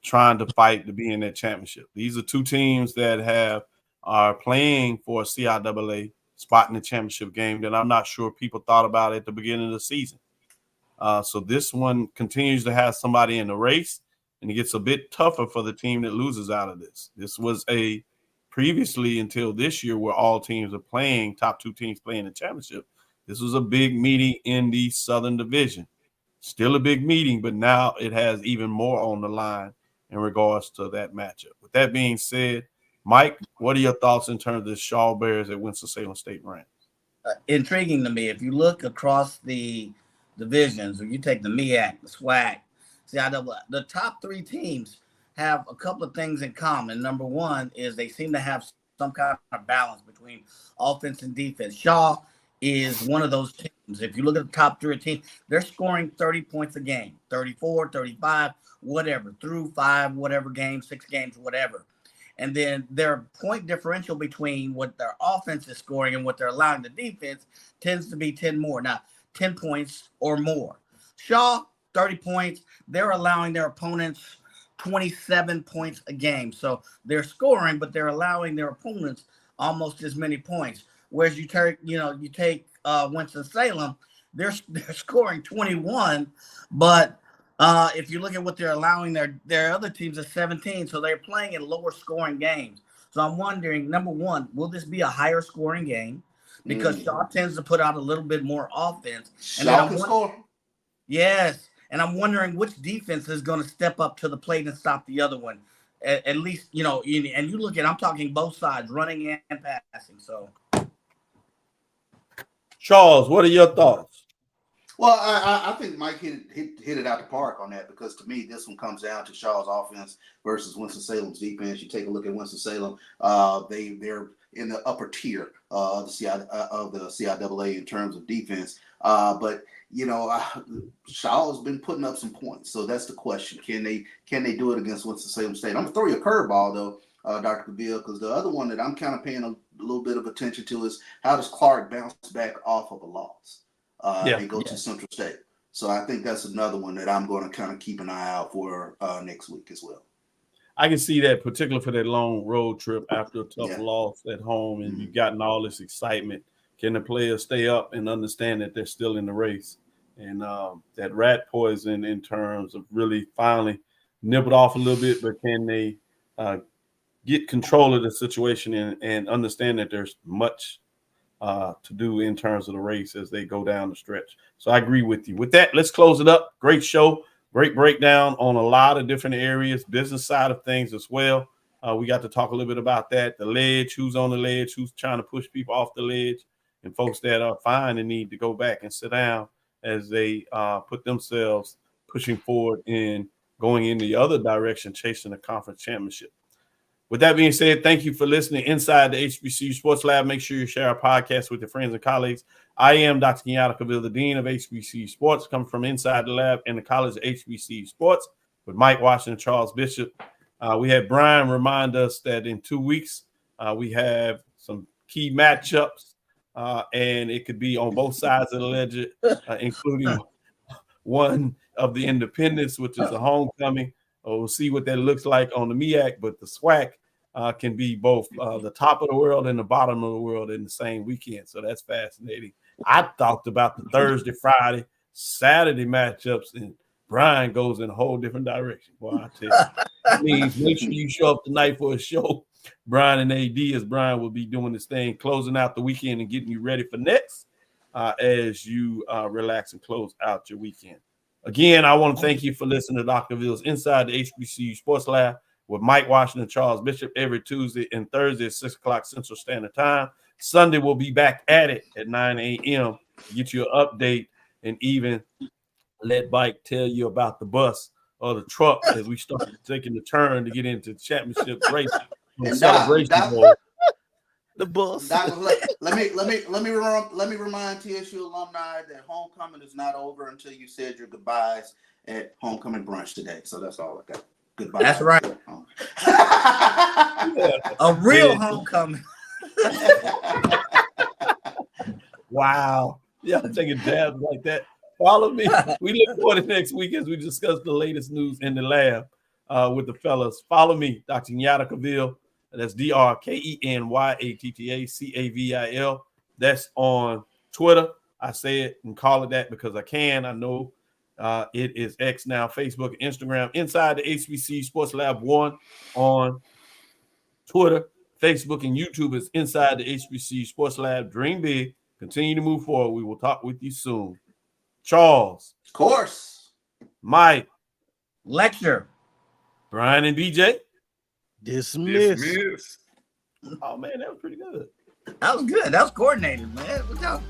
Speaker 3: trying to fight to be in that championship. These are two teams that are playing for a CIAA spot in the championship game that I'm not sure people thought about at the beginning of the season. So this one continues to have somebody in the race, and it gets a bit tougher for the team that loses out of this. This was previously until this year where all teams are playing, top 2 teams playing the championship. This was a big meeting in the Southern Division. Still a big meeting, but now it has even more on the line in regards to that matchup. With that being said, Mike, what are your thoughts in terms of the Shaw Bears at Winston-Salem State Rams?
Speaker 1: intriguing to me. If you look across the divisions, or you take the MEAC, the SWAC, the top three teams have a couple of things in common. Number one is they seem to have some kind of balance between offense and defense. Shaw is one of those teams. If you look at the top three teams, they're scoring 30 points a game, 34, 35, whatever, through 5, whatever games, 6 games, whatever. And then their point differential between what their offense is scoring and what they're allowing the defense tends to be 10 more. Now, 10 points or more. Shaw, 30 points. They're allowing their opponents 27 points a game. So they're scoring, but they're allowing their opponents almost as many points. Whereas you take Winston-Salem, they're scoring 21, but if you look at what they're allowing their other teams is 17, so they're playing in lower scoring games. So I'm wondering, number one, will this be a higher scoring game? Because Shaw tends to put out a little bit more offense.
Speaker 4: Shaw can score.
Speaker 1: Yes, and I'm wondering which defense is going to step up to the plate and stop the other one. At least, and you look at, I'm talking both sides, running and passing. So,
Speaker 3: Charles, what are your thoughts?
Speaker 4: Well, I think Mike hit it out the park on that, because to me, this one comes down to Shaw's offense versus Winston-Salem's defense. You take a look at Winston-Salem; they're in the upper tier of the CIAA in terms of defense. But Shaw has been putting up some points, so that's the question: can they do it against Winston-Salem State? I'm gonna throw you a curveball though, Dr. Cavil, because the other one that I'm kind of paying a little bit of attention to is how does Clark bounce back off of a loss? They go to Central State. So I think that's another one that I'm going to kind of keep an eye out for next week as well.
Speaker 3: I can see that, particularly for that long road trip after a tough loss at home, and you've gotten all this excitement. Can the players stay up and understand that they're still in the race? And that rat poison in terms of really finally nibbled off a little bit, but can they get control of the situation and understand that there's much to do in terms of the race as they go down the stretch. So I agree with you. With that, let's close it up. Great show, great breakdown on a lot of different areas, business side of things as well. We got to talk a little bit about that, the ledge, who's on the ledge, who's trying to push people off the ledge, and folks that are fine and need to go back and sit down as they put themselves pushing forward and going in the other direction, chasing the conference championship. With that being said, thank you for listening inside the HBCU Sports Lab. Make sure you share our podcast with your friends and colleagues. I am Dr. Kenyatta Cavil, the Dean of HBCU Sports, coming from inside the lab in the College of HBCU Sports with Mike Washington and Charles Bishop. We had Brian remind us that in 2 weeks, we have some key matchups, and it could be on both sides of the ledger, including one of the independents, which is a homecoming. We'll see what that looks like on the MEAC, but the SWAC can be both the top of the world and the bottom of the world in the same weekend. So that's fascinating. I talked about the Thursday, Friday, Saturday matchups, and Brian goes in a whole different direction. Boy, I tell you, please make sure you show up tonight for a show. Brian and AD, as Brian will be doing this thing, closing out the weekend and getting you ready for next as you relax and close out your weekend. Again, I want to thank you for listening to Dr. Cavill's Inside the HBCU Sports Lab with Mike Washington and Charles Bishop every Tuesday and Thursday at 6 o'clock Central Standard Time. Sunday, we'll be back at it at 9 a.m. to get you an update and even let Mike tell you about the bus or the truck as we start taking the turn to get into the championship race.
Speaker 6: The bus.
Speaker 4: Let me remind TSU alumni that homecoming is not over until you said your goodbyes at homecoming brunch today. So that's all I got. Goodbye.
Speaker 1: That's right. A real homecoming.
Speaker 3: Wow. Yeah, taking dabs like that. Follow me. We look forward to next week as we discuss the latest news in the lab with the fellas. Follow me, Dr. Kenyatta Cavil. That's DrKenyattaCavil. That's on Twitter. I say it and call it that because I can. I know it is X now, Facebook, Instagram. Inside the HBCU Sports Lab 1 on Twitter, Facebook, and YouTube is Inside the HBCU Sports Lab. Dream big. Continue to move forward. We will talk with you soon. Charles.
Speaker 4: Of course.
Speaker 3: Mike.
Speaker 1: Lecture.
Speaker 3: Brian and BJ.
Speaker 6: Dismiss.
Speaker 3: Oh, man, that was pretty good.
Speaker 1: That was good. That was coordinated, man. What y'all?